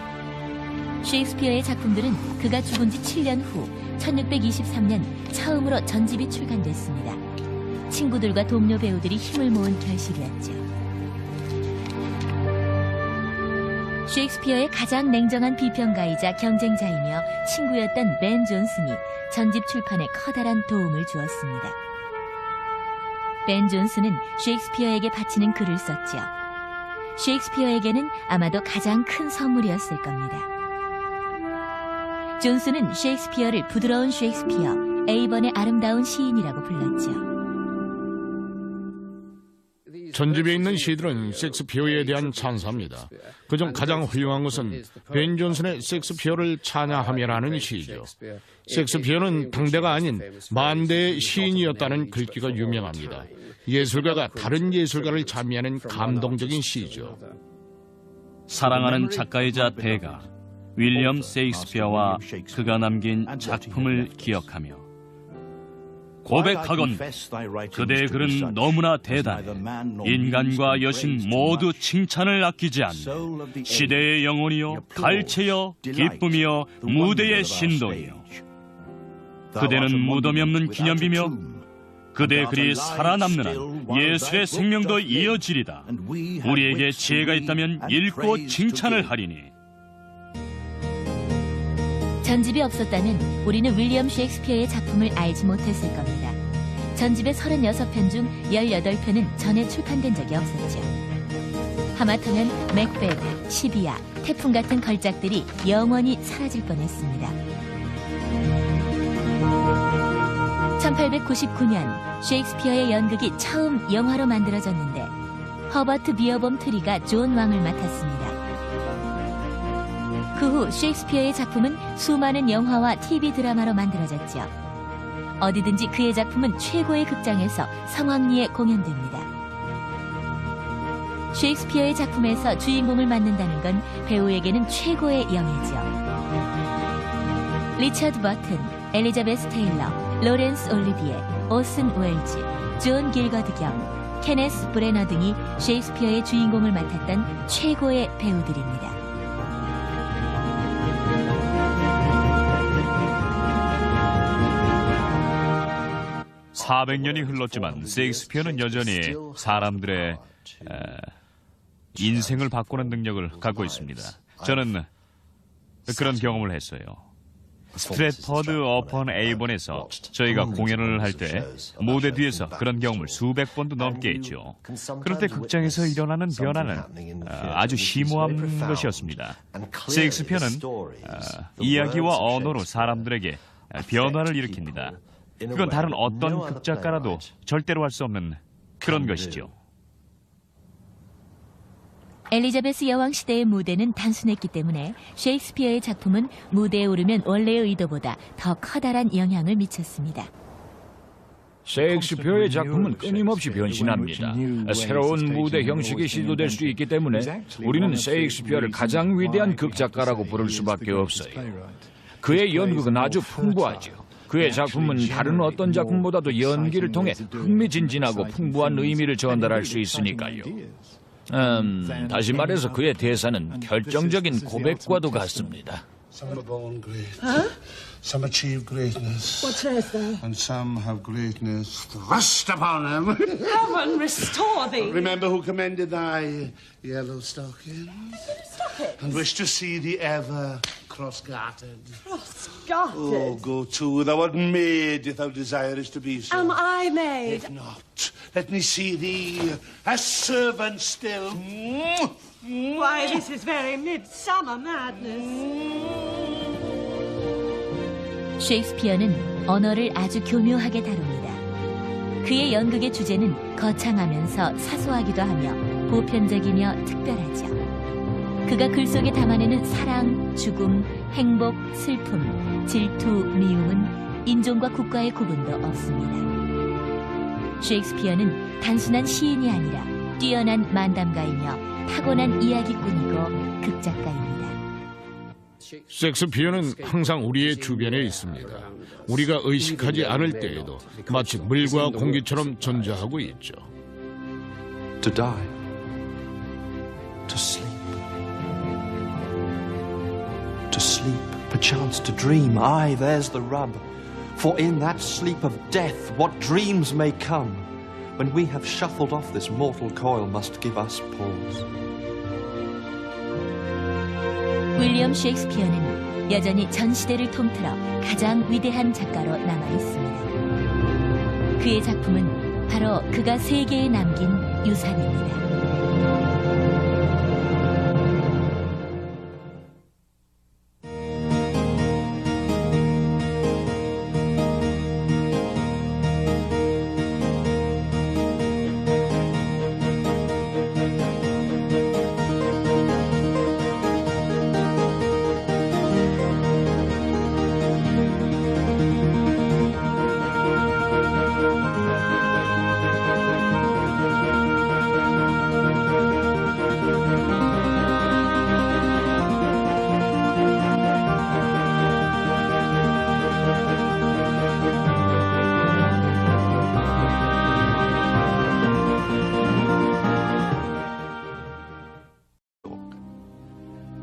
셰익스피어의 작품들은 그가 죽은 지 7년 후 1623년 처음으로 전집이 출간됐습니다. 친구들과 동료 배우들이 힘을 모은 결실이었죠. 셰익스피어의 가장 냉정한 비평가이자 경쟁자이며 친구였던 벤 존슨이 전집 출판에 커다란 도움을 주었습니다. 벤 존슨은 셰익스피어에게 바치는 글을 썼죠. 셰익스피어에게는 아마도 가장 큰 선물이었을 겁니다. 존슨은 셰익스피어를 부드러운 셰익스피어, 에이번의 아름다운 시인이라고 불렀죠. 전집에 있는 시들은 셰익스피어에 대한 찬사입니다. 그중 가장 훌륭한 것은 벤 존슨의 셰익스피어를 찬양하며라는 시이죠. 셰익스피어는 당대가 아닌 만대의 시인이었다는 글귀가 유명합니다. 예술가가 다른 예술가를 자미하는 감동적인 시이죠. 사랑하는 작가이자 대가 윌리엄 셰익스피어와 그가 남긴 작품을 기억하며 고백하건 그대의 글은 너무나 대단해. 인간과 여신 모두 칭찬을 아끼지 않네. 시대의 영혼이여 갈채여 기쁨이여 무대의 신동이여. 그대는 무덤이 없는 기념비며 그대의 글이 살아남는 한 예술의 생명도 이어지리다. 우리에게 지혜가 있다면 읽고 칭찬을 하리니. 전집이 없었다면 우리는 윌리엄 셰익스피어의 작품을 알지 못했을 겁니다. 전집의 36편 중 18편은 전에 출판된 적이 없었죠. 하마터면 맥베드, 시비아, 태풍 같은 걸작들이 영원히 사라질 뻔했습니다. 1899년 셰익스피어의 연극이 처음 영화로 만들어졌는데 허버트 비어범 트리가 존 왕을 맡았습니다. 그 후 셰익스피어의 작품은 수많은 영화와 TV 드라마로 만들어졌죠. 어디든지 그의 작품은 최고의 극장에서 성황리에 공연됩니다. 셰익스피어의 작품에서 주인공을 맡는다는 건 배우에게는 최고의 영예죠. 리처드 버튼, 엘리자베스 테일러, 로렌스 올리비에, 오슨 웰즈, 존 길거드 겸 케네스 브레너 등이 셰익스피어의 주인공을 맡았던 최고의 배우들입니다. 400년이 흘렀지만 셰익스피어는 여전히 사람들의 인생을 바꾸는 능력을 갖고 있습니다. 저는 그런 경험을 했어요. 스트래트퍼드 어폰 에이본에서 저희가 공연을 할 때 무대 뒤에서 그런 경험을 수백 번도 넘게 했죠. 그럴 때 극장에서 일어나는 변화는 아주 심오한 것이었습니다. 셰익스피어는 이야기와 언어로 사람들에게 변화를 일으킵니다. 그건 다른 어떤 극작가라도 절대로 할 수 없는 그런 것이죠. 엘리자베스 여왕 시대의 무대는 단순했기 때문에 셰익스피어의 작품은 무대에 오르면 원래의 의도보다 더 커다란 영향을 미쳤습니다. 셰익스피어의 작품은 끊임없이 변신합니다. 새로운 무대 형식이 시도될 수 있기 때문에 우리는 셰익스피어를 가장 위대한 극작가라고 부를 수밖에 없어요. 그의 연극은 아주 풍부하죠. 그의 작품은 다른 어떤 작품보다도 연기를 통해 흥미진진하고 풍부한 의미를 전달할 수 있으니까요. 다시 말해서 그의 대사는 결정적인 고백과도 같습니다. Some are born great. Huh? Some achieve greatness. What says that? And some have greatness thrust upon them. Heaven restore thee. Remember who commended thy yellow stockings? And wish to see thee ever cross-gartered. Cross-gartered? Oh, go to. Thou art made if thou desirest to be so. Am I made? If not, let me see thee a servant still. Why, this is very midsummer madness. 셰익스피어는 언어를 아주 교묘하게 다룹니다. 그의 연극의 주제는 거창하면서 사소하기도 하며 보편적이며 특별하죠. 그가 글 속에 담아내는 사랑, 죽음, 행복, 슬픔, 질투, 미움은 인종과 국가의 구분도 없습니다. 셰익스피어는 단순한 시인이 아니라 뛰어난 만담가이며 타고난 이야기꾼이고 극작가입니다. 셰익스피어는 항상 우리의 주변에 있습니다. 우리가 의식하지 않을 때에도 마치 물과 공기처럼 존재하고 있죠. To die, to sleep, to sleep, perchance to dream. Aye, there's the rub. For in that sleep of death, what dreams may come, when we have shuffled off this mortal coil, must give us pause. 윌리엄 셰익스피어는 여전히 전 시대를 통틀어 가장 위대한 작가로 남아 있습니다. 그의 작품은 바로 그가 세계에 남긴 유산입니다.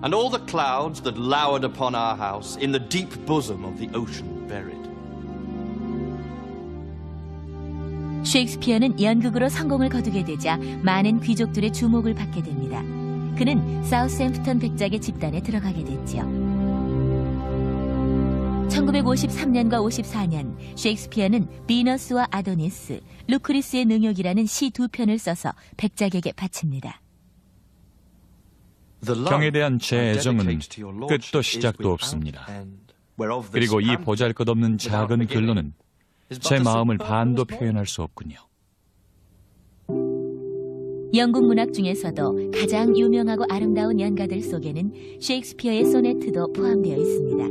and all the clouds that lowered upon our house in the deep bosom of the ocean buried. 셰익스피어는 연극으로 성공을 거두게 되자 많은 귀족들의 주목을 받게 됩니다. 그는 사우스햄프턴 백작의 집단에 들어가게 됐죠. 1953년과 54년 셰익스피어는 비너스와 아도니스, 루크리스의 능욕이라는 시 2편을 써서 백작에게 바칩니다. 경에 대한 제 애정은 끝도 시작도 없습니다. 그리고 이 보잘것없는 작은 글로는 제 마음을 반도 표현할 수 없군요. 영국 문학 중에서도 가장 유명하고 아름다운 연가들 속에는 셰익스피어의 소네트도 포함되어 있습니다.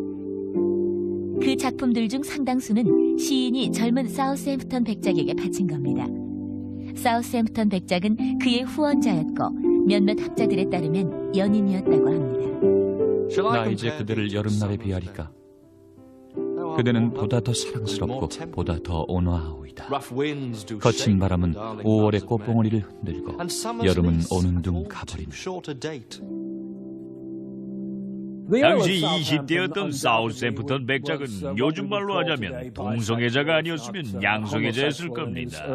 그 작품들 중 상당수는 시인이 젊은 사우스햄프턴 백작에게 바친 겁니다. 사우스햄프턴 백작은 그의 후원자였고 몇몇 학자들에 따르면 연인이었다고 합니다. 나 이제 그대를 여름날에 비하리까? 그대는 보다 더 사랑스럽고 보다 더 온화하오이다. 거친 바람은 5월의 꽃봉오리를 흔들고 여름은 오는 둥 가버린다. 당시 20대였던 사우스햄프턴 백작은 요즘 말로 하자면 동성애자가 아니었으면 양성애자였을 겁니다.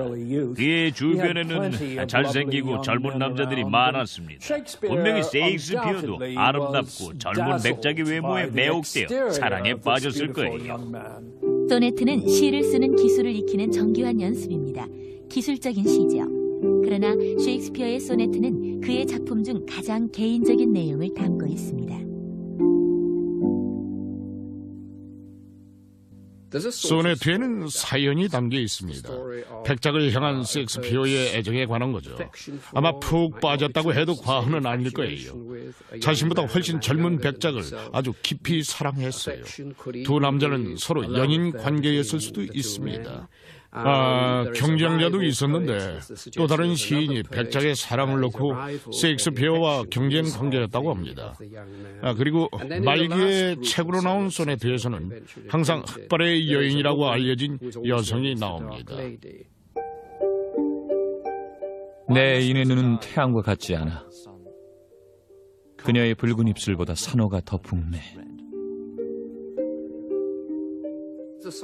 그의 주변에는 잘생기고 젊은 남자들이 많았습니다. 분명히 셰익스피어도 아름답고 젊은 백작의 외모에 매혹되어 사랑에 빠졌을 거예요. 소네트는 시를 쓰는 기술을 익히는 정교한 연습입니다. 기술적인 시죠. 그러나 셰익스피어의 소네트는 그의 작품 중 가장 개인적인 내용을 담고 있습니다. 소네트에는 사연이 담겨 있습니다. 백작을 향한 셰익스피어의 애정에 관한 거죠. 아마 푹 빠졌다고 해도 과언은 아닐 거예요. 자신보다 훨씬 젊은 백작을 아주 깊이 사랑했어요. 두 남자는 서로 연인 관계였을 수도 있습니다. 경쟁자도 있었는데 또 다른 시인이 백작의 사랑을 놓고 셰익스피어와 경쟁 관계였다고 합니다. 그리고 말기에 책으로 나온 소네트에서는 항상 흑발의 여인이라고 알려진 여성이 나옵니다. 내 애인의 눈은 태양과 같지 않아. 그녀의 붉은 입술보다 산호가 더 붉네.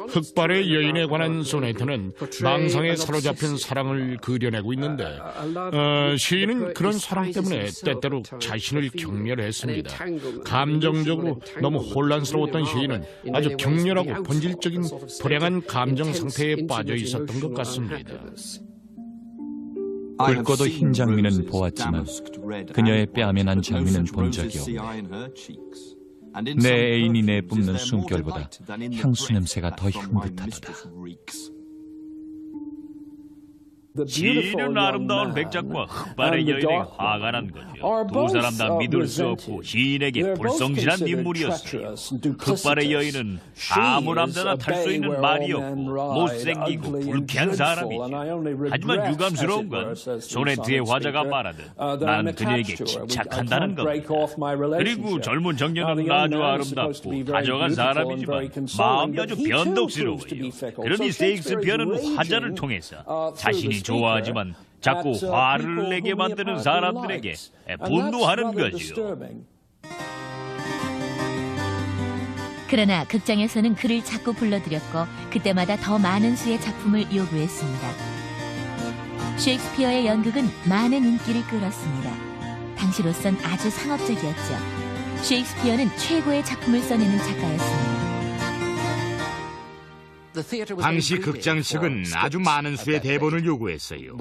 흑발의 여인에 관한 소네트는 망상에 사로잡힌 사랑을 그려내고 있는데 시인은 그런 사랑 때문에 때때로 자신을 경멸했습니다. 감정적으로 너무 혼란스러웠던 시인은 아주 격렬하고 본질적인 불행한 감정 상태에 빠져 있었던 것 같습니다. 붉고도 흰 장미는 보았지만 그녀의 뺨에 난 장미는 본 적이 없네. 내 애인이 내뿜는 숨결보다 향수 냄새가 더 향긋하도다. 시인은 아름다운 백작과 흑발의 여인에게 화가 난 거죠. 두 사람 다 믿을 수 없고 시인에게 불성실한 인물이었어요. 흑발의 여인은 아무 남자나 탈 수 있는 말이었고 못생기고 불쾌한 사람이죠. 하지만 유감스러운 건 소네트의 화자가 말하듯 나는 그녀에게 집착한다는 겁니다. 그리고 젊은 청년은 아주 아름답고 다정한 사람이지만 마음이 아주 변덕스러워요. 그러니 셰익스피어는 화자를 통해서 자신이 좋아하지만 자꾸 화를 내게 만드는 사람들에게 분노하는 거죠. 그러나 극장에서는 그를 자꾸 불러들였고 그때마다 더 많은 수의 작품을 요구했습니다. 셰익스피어의 연극은 많은 인기를 끌었습니다. 당시로선 아주 상업적이었죠. 셰익스피어는 최고의 작품을 써내는 작가였습니다. 당시 극장측은 아주 많은 수의 대본을 요구했어요.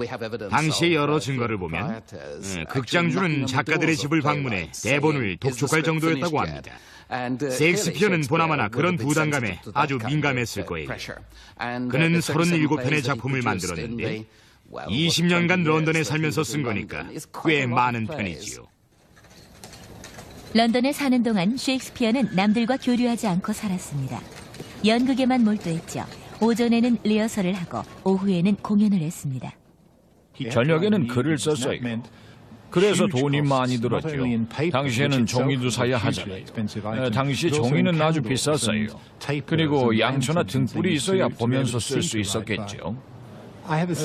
당시의 여러 증거를 보면 극장주는 작가들의 집을 방문해 대본을 독촉할 정도였다고 합니다. 셰익스피어는 보나마나 그런 부담감에 아주 민감했을 거예요. 그는 37편의 작품을 만들었는데 20년간 런던에 살면서 쓴 거니까 꽤 많은 편이지요. 런던에 사는 동안 셰익스피어는 남들과 교류하지 않고 살았습니다. 연극에만 몰두했죠. 오전에는 리허설을 하고 오후에는 공연을 했습니다. 저녁에는 글을 썼어요. 그래서 돈이 많이 들었죠. 당시에는 종이도 사야 하잖아요. 당시 종이는 아주 비쌌어요. 그리고 양초나 등불이 있어야 보면서 쓸 수 있었겠죠.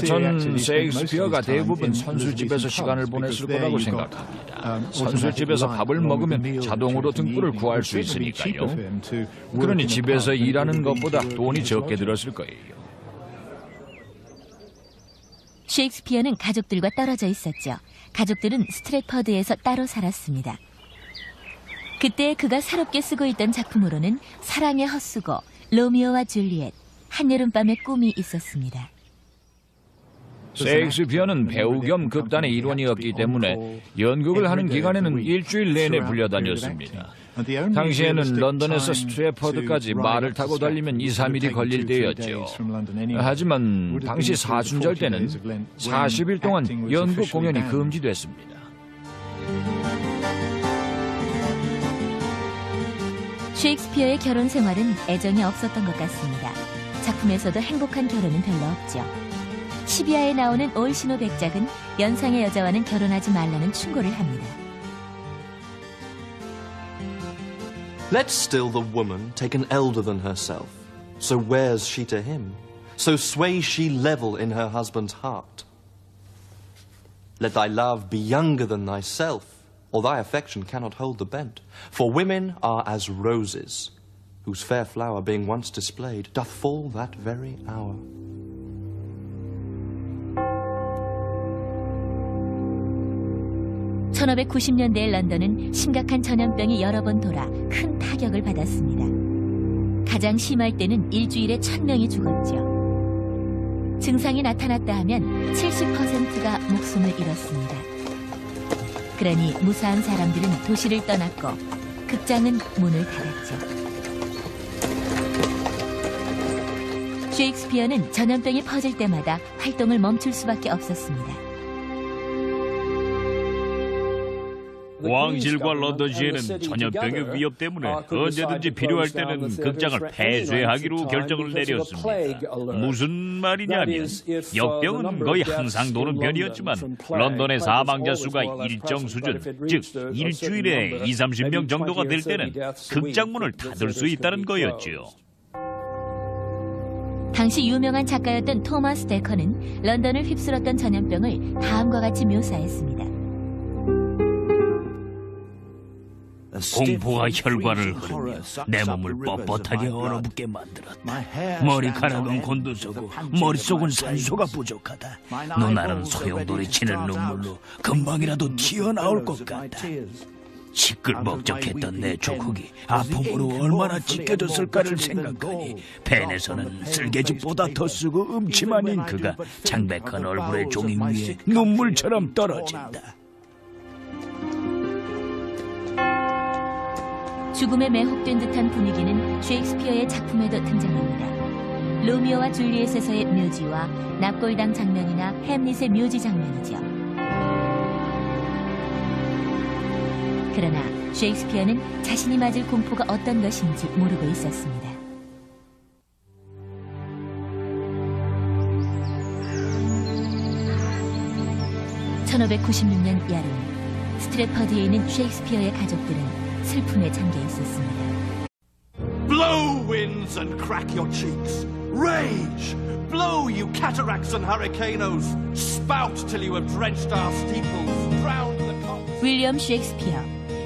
전 셰익스피어가 대부분 선술집에서 시간을 보냈을 거라고 생각합니다. 선술집에서 밥을 먹으면 자동으로 등불을 구할 수 있으니까요. 그러니 집에서 일하는 것보다 돈이 적게 들었을 거예요. 셰익스피어는 가족들과 떨어져 있었죠. 가족들은 스트래퍼드에서 따로 살았습니다. 그때 그가 새롭게 쓰고 있던 작품으로는 사랑의 헛수고, 로미오와 줄리엣, 한여름밤의 꿈이 있었습니다. 셰익스피어는 배우 겸 극단의 일원이었기 때문에 연극을 하는 기간에는 일주일 내내 불려다녔습니다. 당시에는 런던에서 스트래퍼드까지 말을 타고 달리면 2, 3일이 걸릴 때였죠. 하지만 당시 사순절 때는 40일 동안 연극 공연이 금지됐습니다. 셰익스피어의 결혼 생활은 애정이 없었던 것 같습니다. 작품에서도 행복한 결혼은 별로 없죠. 시비아에 나오는 올신호 백작은 연상의 여자와는 결혼하지 말라는 충고를 합니다. Let still the woman take an elder than herself. So where's she to him? So sways she level in her husband's heart. Let thy love be younger than thyself, or thy affection cannot hold the bent. For women are as roses, whose fair flower being once displayed, doth fall that very hour. (1590년대의) 런던은 심각한 전염병이 여러 번 돌아 큰 타격을 받았습니다. 가장 심할 때는 일주일에 1000명이 죽었죠. 증상이 나타났다 하면 70%가 목숨을 잃었습니다. 그러니 무사한 사람들은 도시를 떠났고 극장은 문을 닫았죠. 셰익스피어는 전염병이 퍼질 때마다 활동을 멈출 수밖에 없었습니다. 왕실과 런던시에는 전염병의 위협 때문에 언제든지 필요할 때는 극장을 폐쇄하기로 결정을 내렸습니다. 무슨 말이냐면 역병은 거의 항상 도는 편이었지만 런던의 사망자 수가 일정 수준, 즉 일주일에 20-30명 정도가 될 때는 극장문을 닫을 수 있다는 거였죠. 당시 유명한 작가였던 토마스 데커는 런던을 휩쓸었던 전염병을 다음과 같이 묘사했습니다. 공포가 혈관을 흐르며 내 몸을 뻣뻣하게 얼어붙게 만들었다. 머리카락은 곤두서고 머릿속은 산소가 부족하다. 눈알은 소용돌이 치는 눈물로 금방이라도 튀어나올 것 같다. 시끌벅적했던 내 조국이 아픔으로 얼마나 찢겨졌을까를 생각하니 펜에서는 쓸개집보다 더 쓰고 음침한 잉크가 창백한 얼굴의 종이 위에 눈물처럼 떨어진다. 죽음에 매혹된 듯한 분위기는 셰익스피어의 작품에도 등장합니다. 로미오와 줄리엣에서의 묘지와 납골당 장면이나 햄릿의 묘지 장면이죠. 그러나 셰익스피어는 자신이 맞을 공포가 어떤 것인지 모르고 있었습니다. (1596년) 여름, 스트래퍼드에 있는 셰익스피어의 가족들은 슬픔에 잠겨 있었습니다. Blow, winds, and crack your cheeks. Rage! Blow, you cataracts and hurricanos. Spout till you have drenched our steeples, drowned the cocks. 윌리엄 셰익스피어.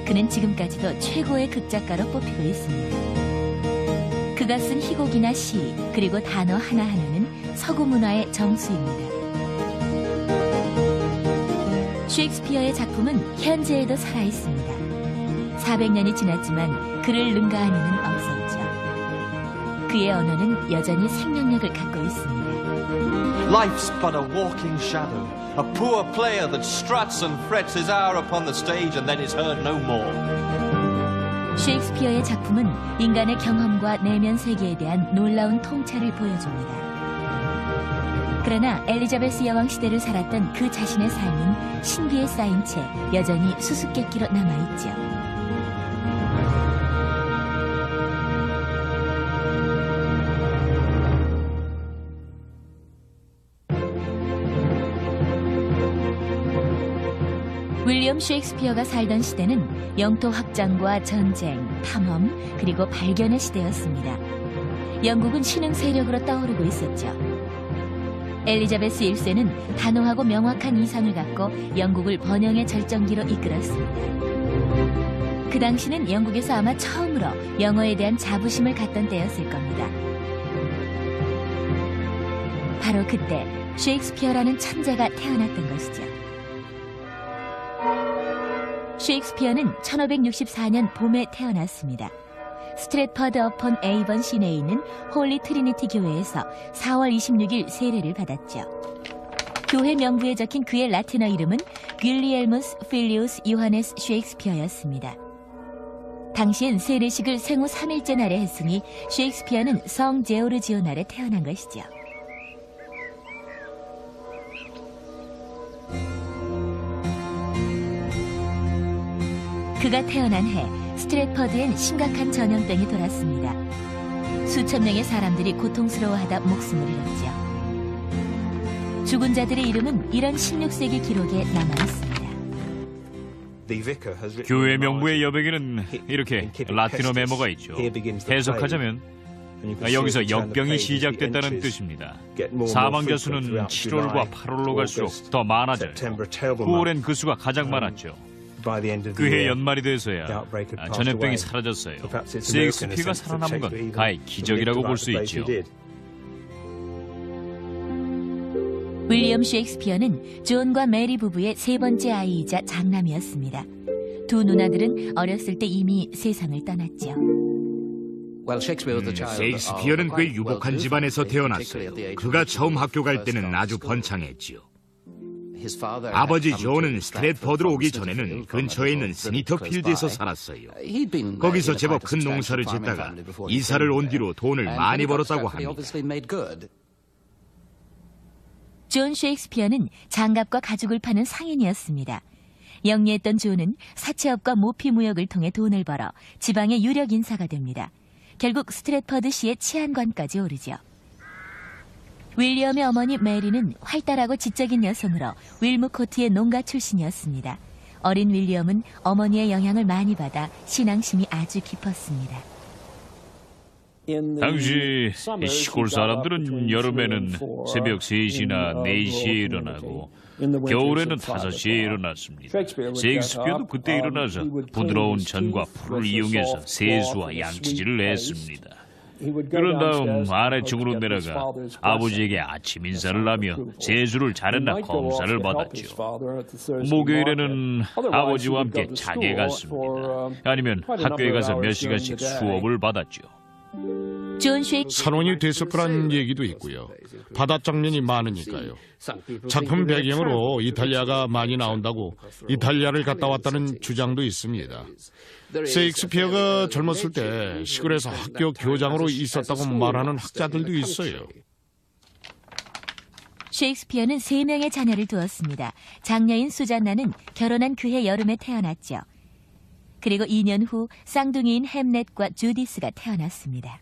그는 지금까지도 최고의 극작가로 뽑히고 있습니다. 그가 쓴 희곡이나 시, 그리고 단어 하나하나는 서구 문화의 정수입니다. 셰익스피어의 작품은 현재에도 살아있습니다. 400년이 지났지만 그를 능가한 이는 없었죠. 그의 언어는 여전히 생명력을 갖고 있습니다. Life's but a walking shadow, a poor player that struts and frets his hour upon the stage and then is heard no more. 셰익스피어의 작품은 인간의 경험과 내면 세계에 대한 놀라운 통찰을 보여줍니다. 그러나 엘리자베스 여왕 시대를 살았던 그 자신의 삶은 신비에 쌓인 채 여전히 수수께끼로 남아있죠. 윌리엄 셰익스피어가 살던 시대는 영토 확장과 전쟁, 탐험, 그리고 발견의 시대였습니다. 영국은 신흥 세력으로 떠오르고 있었죠. 엘리자베스 1세는 단호하고 명확한 이상을 갖고 영국을 번영의 절정기로 이끌었습니다. 그 당시는 영국에서 아마 처음으로 영어에 대한 자부심을 갖던 때였을 겁니다. 바로 그때 셰익스피어라는 천재가 태어났던 것이죠. 셰익스피어는 1564년 봄에 태어났습니다. 스트랫퍼드 어폰 에이번 시내에 있는 홀리 트리니티 교회에서 4월 26일 세례를 받았죠. 교회 명부에 적힌 그의 라틴어 이름은 윌리엘무스 필리우스 요하네스 셰익스피어였습니다. 당시엔 세례식을 생후 3일째 날에 했으니 셰익스피어는 성 제오르지오 날에 태어난 것이죠. 그가 태어난 해 스트랫퍼드엔 심각한 전염병이 돌았습니다. 수천 명의 사람들이 고통스러워하다 목숨을 잃었죠. 죽은 자들의 이름은 이런 16세기 기록에 남아있습니다. 교회 명부의 여백에는 이렇게 라틴어 메모가 있죠. 해석하자면 여기서 역병이 시작됐다는 뜻입니다. 사망자 수는 7월과 8월로 갈수록 더 많아져요. 9월엔 그 수가 가장 많았죠. 그해 연말이 돼서야 전염병이 사라졌어요. 셰익스피어가 살아남은 건 가히 기적이라고 볼 수 있죠. 윌리엄 셰익스피어는 존과 메리 부부의 세 번째 아이이자 장남이었습니다. 두 누나들은 어렸을 때 이미 세상을 떠났죠. 셰익스피어는 꽤 유복한 집안에서 태어났어요. 그가 처음 학교 갈 때는 아주 번창했지요. 아버지 존은 스트랫퍼드로 오기 전에는 근처에 있는 스니터필드에서 살았어요. 거기서 제법 큰 농사를 짓다가 이사를 온 뒤로 돈을 많이 벌었다고 합니다. 존 셰익스피어는 장갑과 가죽을 파는 상인이었습니다. 영리했던 존은 사채업과 모피 무역을 통해 돈을 벌어 지방의 유력 인사가 됩니다. 결국 스트랫퍼드시의 치안관까지 오르죠. 윌리엄의 어머니 메리는 활달하고 지적인 여성으로 윌무코트의 농가 출신이었습니다. 어린 윌리엄은 어머니의 영향을 많이 받아 신앙심이 아주 깊었습니다. 당시 시골 사람들은 여름에는 새벽 3시나 4시에 일어나고 겨울에는 5시에 일어났습니다. 셰익스피어도 그때 일어나서 부드러운 전과 풀을 이용해서 세수와 양치질을 했습니다. 그런 다음 아래층으로 내려가 아버지에게 아침 인사를 하며 세수를 잘했나 검사를 받았죠. 목요일에는 아버지와 함께 자게 갔습니다. 아니면 학교에 가서 몇 시간씩 수업을 받았죠. 선원이 됐을 거란 얘기도 있고요. 바다 장면이 많으니까요. 작품 배경으로 이탈리아가 많이 나온다고 이탈리아를 갔다 왔다는 주장도 있습니다. 셰익스피어가 젊었을 때 시골에서 학교 교장으로 있었다고 말하는 학자들도 있어요. 셰익스피어는 3명의 자녀를 두었습니다. 장녀인 수잔나는 결혼한 그해 여름에 태어났죠. 그리고 2년 후 쌍둥이인 햄넷과 주디스가 태어났습니다.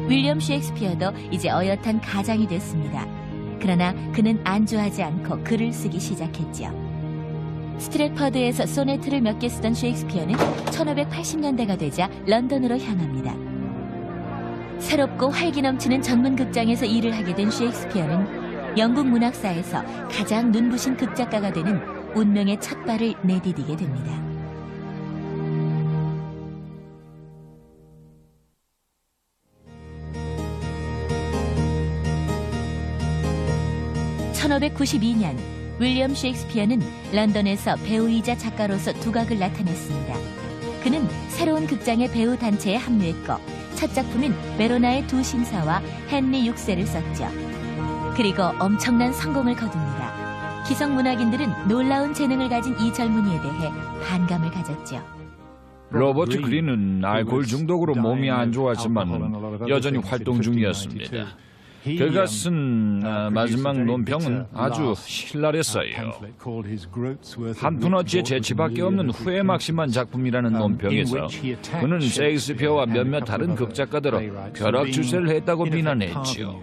윌리엄 셰익스피어도 이제 어엿한 가장이 됐습니다. 그러나 그는 안주하지 않고 글을 쓰기 시작했죠. 스트랫퍼드에서 소네트를 몇 개 쓰던 셰익스피어는 1580년대가 되자 런던으로 향합니다. 새롭고 활기 넘치는 전문 극장에서 일을 하게 된 셰익스피어는 영국 문학사에서 가장 눈부신 극작가가 되는 운명의 첫 발을 내디디게 됩니다. (1592년) 윌리엄 셰익스피어는 런던에서 배우이자 작가로서 두각을 나타냈습니다. 그는 새로운 극장의 배우 단체에 합류했고 첫 작품인 베로나의 두 신사와 헨리 6세를 썼죠. 그리고 엄청난 성공을 거둡니다. 기성 문학인들은 놀라운 재능을 가진 이 젊은이에 대해 반감을 가졌죠. 로버트 그린은 알코올 중독으로 몸이 안 좋았지만 여전히 활동 중이었습니다. 그가 쓴 마지막 논평은 아주 신랄했어요. 한 푼어치의 재치밖에 없는 후회막심한 작품이라는 논평에서 그는 셰익스피어와 몇몇 다른 극작가들로 벼락출세를 했다고 비난했지요.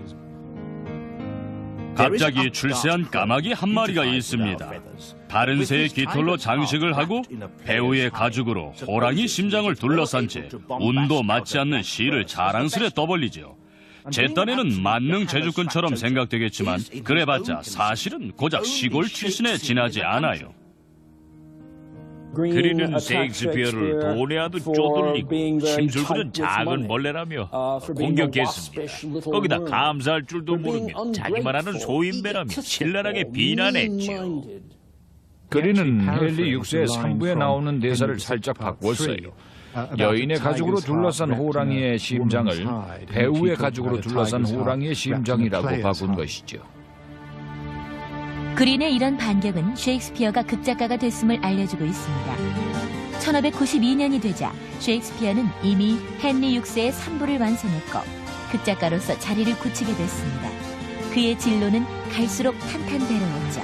갑자기 출세한 까마귀 한 마리가 있습니다. 다른 새의 깃털로 장식을 하고 배우의 가죽으로 호랑이 심장을 둘러싼 채 운도 맞지 않는 시를 자랑스레 떠벌리죠. 제 딴에는 만능 제주꾼처럼 생각되겠지만 그래봤자 사실은 고작 시골 출신에 지나지 않아요. 그리는 셰익스피어를 돈에 하도 쪼들리고 심술부는 작은 벌레라며 공격했습니다. 거기다 감사할 줄도 모르며 자기만 하는 소인배라며 신랄하게 비난했죠. 그리는 헨리 6세 3부에 나오는 대사를 살짝 바꿨어요. 여인의 가죽으로 둘러싼 호랑이의 심장을 배우의 가죽으로 둘러싼 호랑이의 심장이라고 바꾼 것이죠. 그린의 이런 반격은 셰익스피어가 극작가가 됐음을 알려주고 있습니다. 1592년이 되자 셰익스피어는 이미 헨리 6세의 3부를 완성했고 극작가로서 자리를 굳히게 됐습니다. 그의 진로는 갈수록 탄탄대로였죠.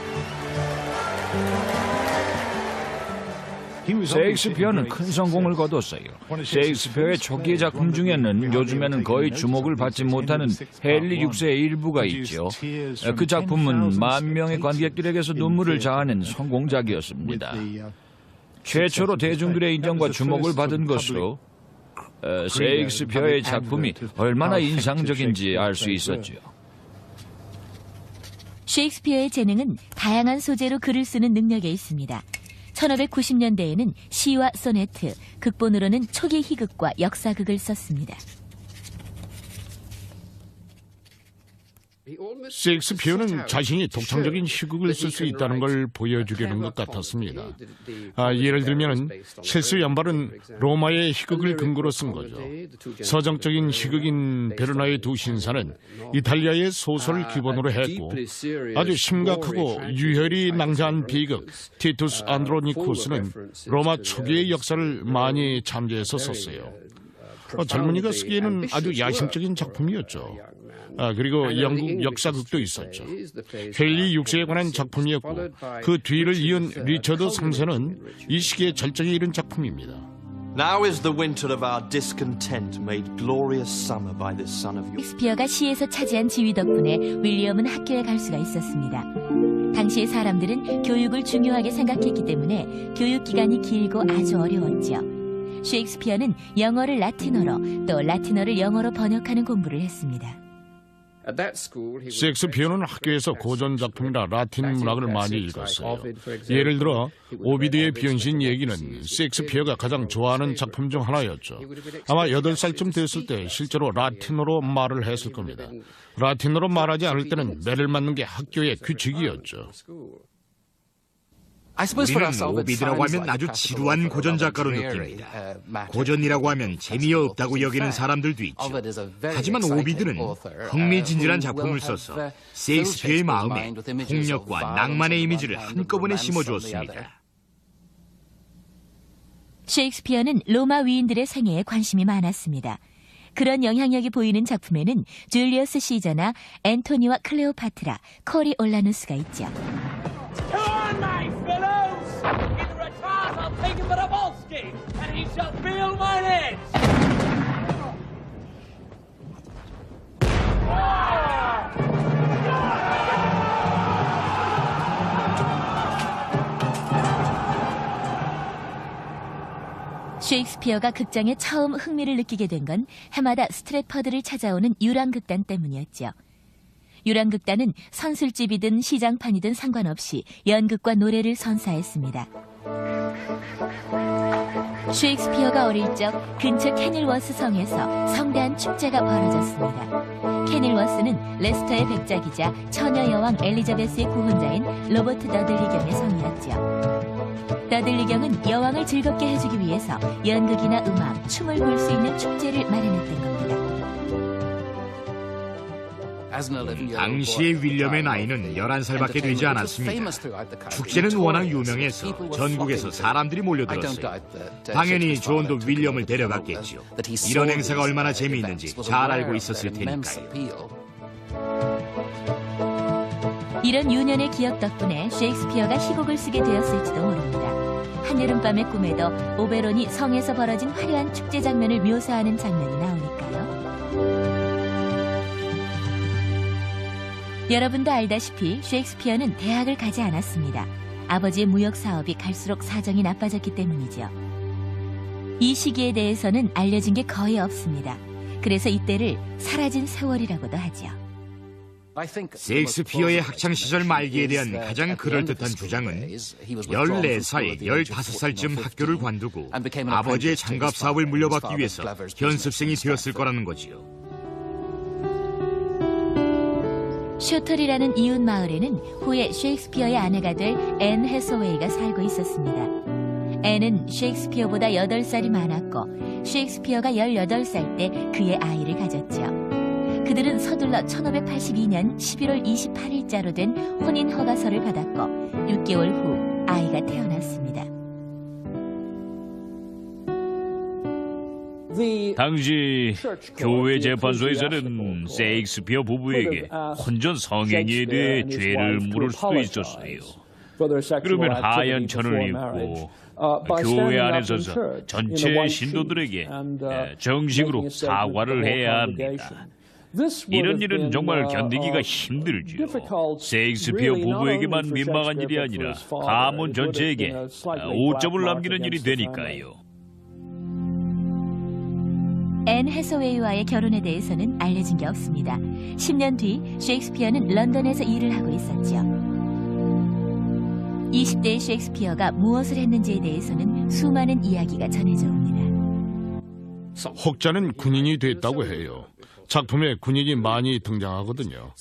셰익스피어는 큰 성공을 거뒀어요. 셰익스피어의 초기 작품 중에는 요즘에는 거의 주목을 받지 못하는 헨리 6세의 일부가 있죠. 그 작품은 만 명의 관객들에게서 눈물을 자아낸 성공작이었습니다. 최초로 대중들의 인정과 주목을 받은 것으로 셰익스피어의 작품이 얼마나 인상적인지 알 수 있었죠. 셰익스피어의 재능은 다양한 소재로 글을 쓰는 능력에 있습니다. 1590년대에는 시와 소네트, 극본으로는 초기 희극과 역사극을 썼습니다. 셰익스피어는 자신이 독창적인 희극을 쓸 수 있다는 걸 보여주려는 것 같았습니다. 예를 들면 첼스 연발은 로마의 희극을 근거로 쓴 거죠. 서정적인 희극인 베르나의 두 신사는 이탈리아의 소설을 기본으로 했고 아주 심각하고 유혈이 낭자한 비극 티투스 안드로니쿠스는 로마 초기의 역사를 많이 참조해서 썼어요. 젊은이가 쓰기에는 아주 야심적인 작품이었죠. 그리고 영국 역사극도 있었죠. 헨리 6세에 관한 작품이었고 그 뒤를 이은 리처드 3세는 이 시기에 절정에 이른 작품입니다. Now is the winter of our discontent made glorious summer by this son of yours. 셰익스피어가 시에서 차지한 지위 덕분에 윌리엄은 학교에 갈 수가 있었습니다. 당시의 사람들은 교육을 중요하게 생각했기 때문에 교육 기간이 길고 아주 어려웠죠. 셰익스피어는 영어를 라틴어로 또 라틴어를 영어로 번역하는 공부를 했습니다. 셰익스피어는 학교에서 고전 작품이나 라틴 문학을 많이 읽었어요. 예를 들어 오비드의 변신 얘기는 셰익스피어가 가장 좋아하는 작품 중 하나였죠. 아마 8살쯤 됐을 때 실제로 라틴어로 말을 했을 겁니다. 라틴어로 말하지 않을 때는 매를 맞는 게 학교의 규칙이었죠. 우리는 오비드라고 하면 아주 지루한 고전 작가로 느낍니다. 고전이라고 하면 재미없다고 여기는 사람들도 있죠. 하지만 오비드는 흥미진진한 작품을 써서 셰익스피어의 마음에 폭력과 낭만의 이미지를 한꺼번에 심어주었습니다. 셰익스피어는 로마 위인들의 생애에 관심이 많았습니다. 그런 영향력이 보이는 작품에는 줄리어스 시저나 앤토니와 클레오파트라, 코리올라누스가 있죠. 셰익스피어가 극장에 처음 흥미를 느끼게 된 건 해마다 스트래퍼드를 찾아오는 유랑극단 때문이었죠. 유랑극단은 선술집이든 시장판이든 상관없이 연극과 노래를 선사했습니다. 셰익스피어가 어릴 적 근처 캐닐워스 성에서 성대한 축제가 벌어졌습니다. 캐닐워스는 레스터의 백작이자 처녀 여왕 엘리자베스의 구혼자인 로버트 더들리경의 성이었죠. 더들리경은 여왕을 즐겁게 해주기 위해서 연극이나 음악, 춤을 볼 수 있는 축제를 마련했던 겁니다. 당시의 윌리엄의 나이는 11살밖에 되지 않았습니다. 축제는 워낙 유명해서 전국에서 사람들이 몰려들었어요. 당연히 존도 윌리엄을 데려갔겠죠. 이런 행사가 얼마나 재미있는지 잘 알고 있었을 테니까요. 이런 유년의 기억 덕분에 셰익스피어가 희곡을 쓰게 되었을지도 모릅니다. 한여름밤의 꿈에도 오베론이 성에서 벌어진 화려한 축제 장면을 묘사하는 장면이 나오니까요. 여러분도 알다시피 셰익스피어는 대학을 가지 않았습니다. 아버지의 무역 사업이 갈수록 사정이 나빠졌기 때문이죠. 이 시기에 대해서는 알려진 게 거의 없습니다. 그래서 이때를 사라진 세월이라고도 하죠. 셰익스피어의 학창시절 말기에 대한 가장 그럴듯한 주장은 14살, 15살쯤 학교를 관두고 아버지의 장갑 사업을 물려받기 위해서 연습생이 되었을 거라는 거지요. 셔틀이라는 이웃 마을에는 후에 셰익스피어의 아내가 될 앤 해서웨이가 살고 있었습니다. 앤은 셰익스피어보다 8살이 많았고 셰익스피어가 18살 때 그의 아이를 가졌죠. 그들은 서둘러 1582년 11월 28일자로 된 혼인 허가서를 받았고 6개월 후 아이가 태어났습니다. 당시 교회 재판소에서는 셰익스피어 부부에게 혼전 성행위에 대해 죄를 물을 수도 있었어요. 그러면 하얀천을 입고 교회 안에 서서 전체 신도들에게 정식으로 사과를 해야 합니다. 이런 일은 정말 견디기가 힘들죠. 셰익스피어 부부에게만 민망한 일이 아니라 가문 전체에게 오점을 남기는 일이 되니까요. 앤 해서웨이와의 결혼에 대해서는 알려진 게 없습니다. 10년 뒤 셰익스피어는 런던에서 일을 하고 있었죠. 20대의 셰익스피어가 무엇을 했는지에 대해서는 수많은 이야기가 전해져 옵니다. 혹자는 군인이 됐다고 해요. 작품에 군인이 많이 등장하거든요.